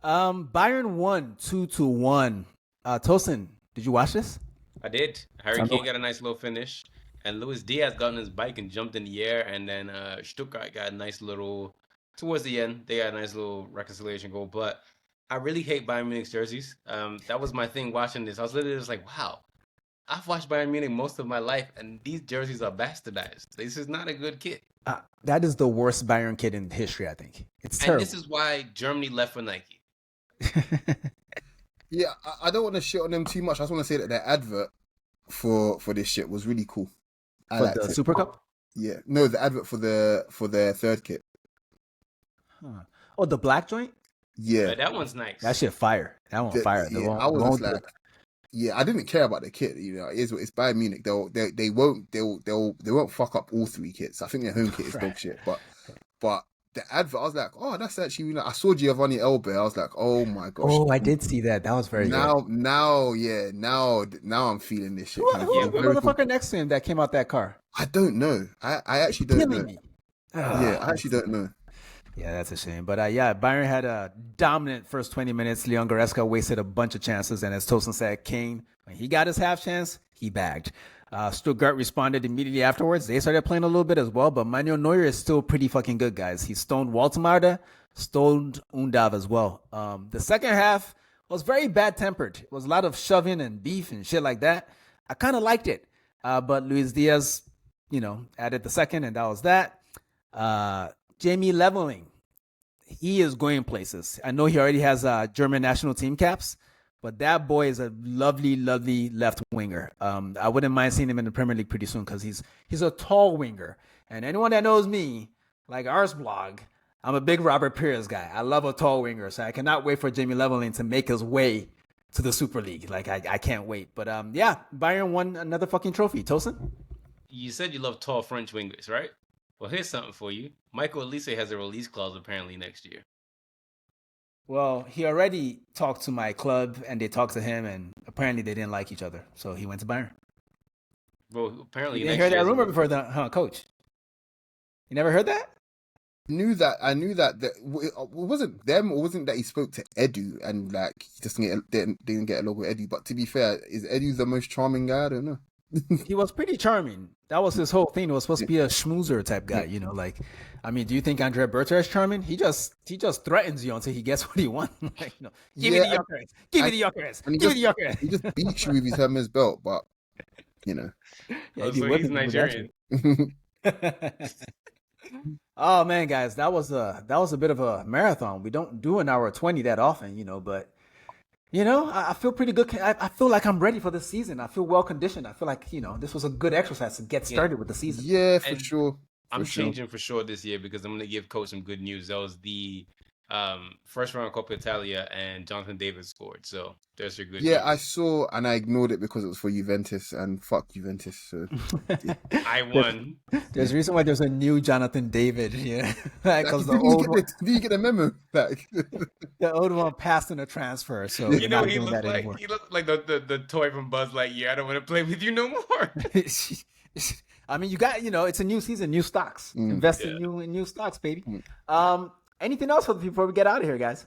Bayern won 2-1. Tosin, did you watch this? I did. Harry Kane got a nice little finish. And Luis Diaz got on his bike and jumped in the air. And then Stuttgart got a nice little, towards the end, they got a nice little reconciliation goal. But I really hate Bayern Munich's jerseys. That was my thing watching this. I was literally just like, wow, I've watched Bayern Munich most of my life, and these jerseys are bastardized. This is not a good kit. That is the worst Bayern kit in history, I think. It's terrible. And this is why Germany left for Nike. Yeah, I don't want to shit on them too much. I just want to say that their advert for this shit was really cool. For the Super Cup? Yeah. No, the advert for their third kit. Huh. Oh, the black joint? Yeah. That one's nice. That shit fire. That one fire. Yeah, I was just like, yeah, I didn't care about the kit. It's Bayern Munich. They won't fuck up all three kits. I think their home kit is dog shit. But the advert, I was like, oh, that's actually. I saw Giovanni Elbe. I was like, oh my gosh. Oh, I did see that. That was very good. Now I'm feeling this shit. Who was the motherfucker next to him that came out that car? I don't know. I actually don't know. Me. Yeah, I actually don't know. Yeah, that's a shame. But Bayern had a dominant first 20 minutes. Leon Goretzka wasted a bunch of chances. And as Tosin said, Kane, when he got his half chance, he bagged. Stuttgart responded immediately afterwards. They started playing a little bit as well. But Manuel Neuer is still pretty fucking good, guys. He stoned Waltemarda, stoned Undav as well. The second half was very bad-tempered. It was a lot of shoving and beef and shit like that. I kind of liked it. But Luis Diaz, added the second, and that was that. Jamie Leveling, he is going places. I know he already has German national team caps, but that boy is a lovely, lovely left winger. I wouldn't mind seeing him in the Premier League pretty soon because he's a tall winger. And anyone that knows me, like Arsblog, I'm a big Robert Pires guy. I love a tall winger, so I cannot wait for Jamie Leveling to make his way to the Super League. Like, I can't wait. But Bayern won another fucking trophy. Tosin? You said you love tall French wingers, right? Well, here's something for you. Michael Elise has a release clause apparently next year. Well, he already talked to my club, and they talked to him, and apparently they didn't like each other, so he went to Bayern. Well, apparently you didn't hear that rumor before, Coach? You never heard that? I knew that it wasn't them, or wasn't that he spoke to Edu and like he just didn't get along with Edu. But to be fair, is Edu the most charming guy? I don't know. He was pretty charming. That was his whole thing. He was supposed to be a schmoozer type guy, you know. Like, I mean, do you think Andre Berter is charming? He just threatens you until he gets what he wants. Like, no, give me the Yokeres, give me the Yokeres, and give me the Yokeres. he just beats you with his Hermes belt, but you know. Yeah, So he's Nigerian. Oh man, guys, that was a bit of a marathon. We don't do an hour 20 that often, you know, but you know, I feel pretty good. I feel like I'm ready for the season. I feel well conditioned. I feel like, you know, this was a good exercise to get started with the season. Yeah, for And sure. I'm changing for sure this year because I'm going to give Coach some good news. That was the first round Coppa Italia, and Jonathan David scored. So there's your good news. Yeah, I saw and I ignored it because it was for Juventus, and fuck Juventus. So yeah. I won. There's a reason why there's a new Jonathan David, yeah. Because Did you get the memo back? the old one passed in a transfer, so You know, he looked like the toy from Buzz Lightyear. I don't want to play with you no more. I mean, you got, you know, it's a new season, new stocks. Invest in new stocks, baby. Anything else before we get out of here, guys?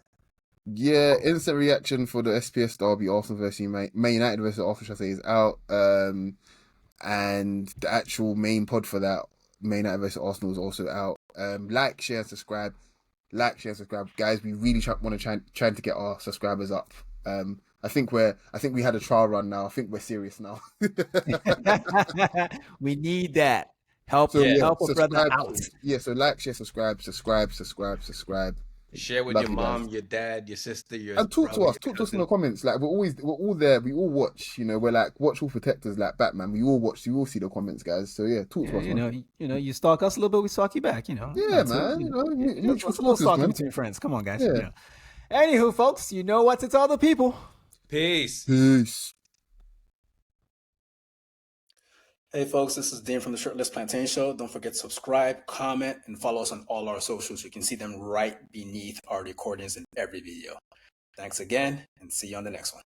Yeah, instant reaction for the SPS derby, Arsenal versus Man United versus Arsenal, should I say, is out. And the actual main pod for that, Man United versus Arsenal, is also out. Like, share, and subscribe. Like, share, and subscribe, guys. We really want to try to get our subscribers up. I think we had a trial run now. I think we're serious now. We need that. Help a brother out. Yeah, so like, share, subscribe. Share with your mom, your dad, your sister, your and talk brother, to us in the comments. Like, we're all there. We all watch. You know, we're like watchful protectors, like Batman. We all watch. We all see the comments, guys. So yeah, talk to us. You know, you stalk us a little bit, we stalk you back. You know. Yeah, man. You know, mutual stalking between friends. Come on, guys. Yeah. You know. Anywho, folks, you know what? It's all the people. Peace. Hey folks, this is Deen from the Shirtless Plantain Show. Don't forget to subscribe, comment, and follow us on all our socials. You can see them right beneath our recordings in every video. Thanks again, and see you on the next one.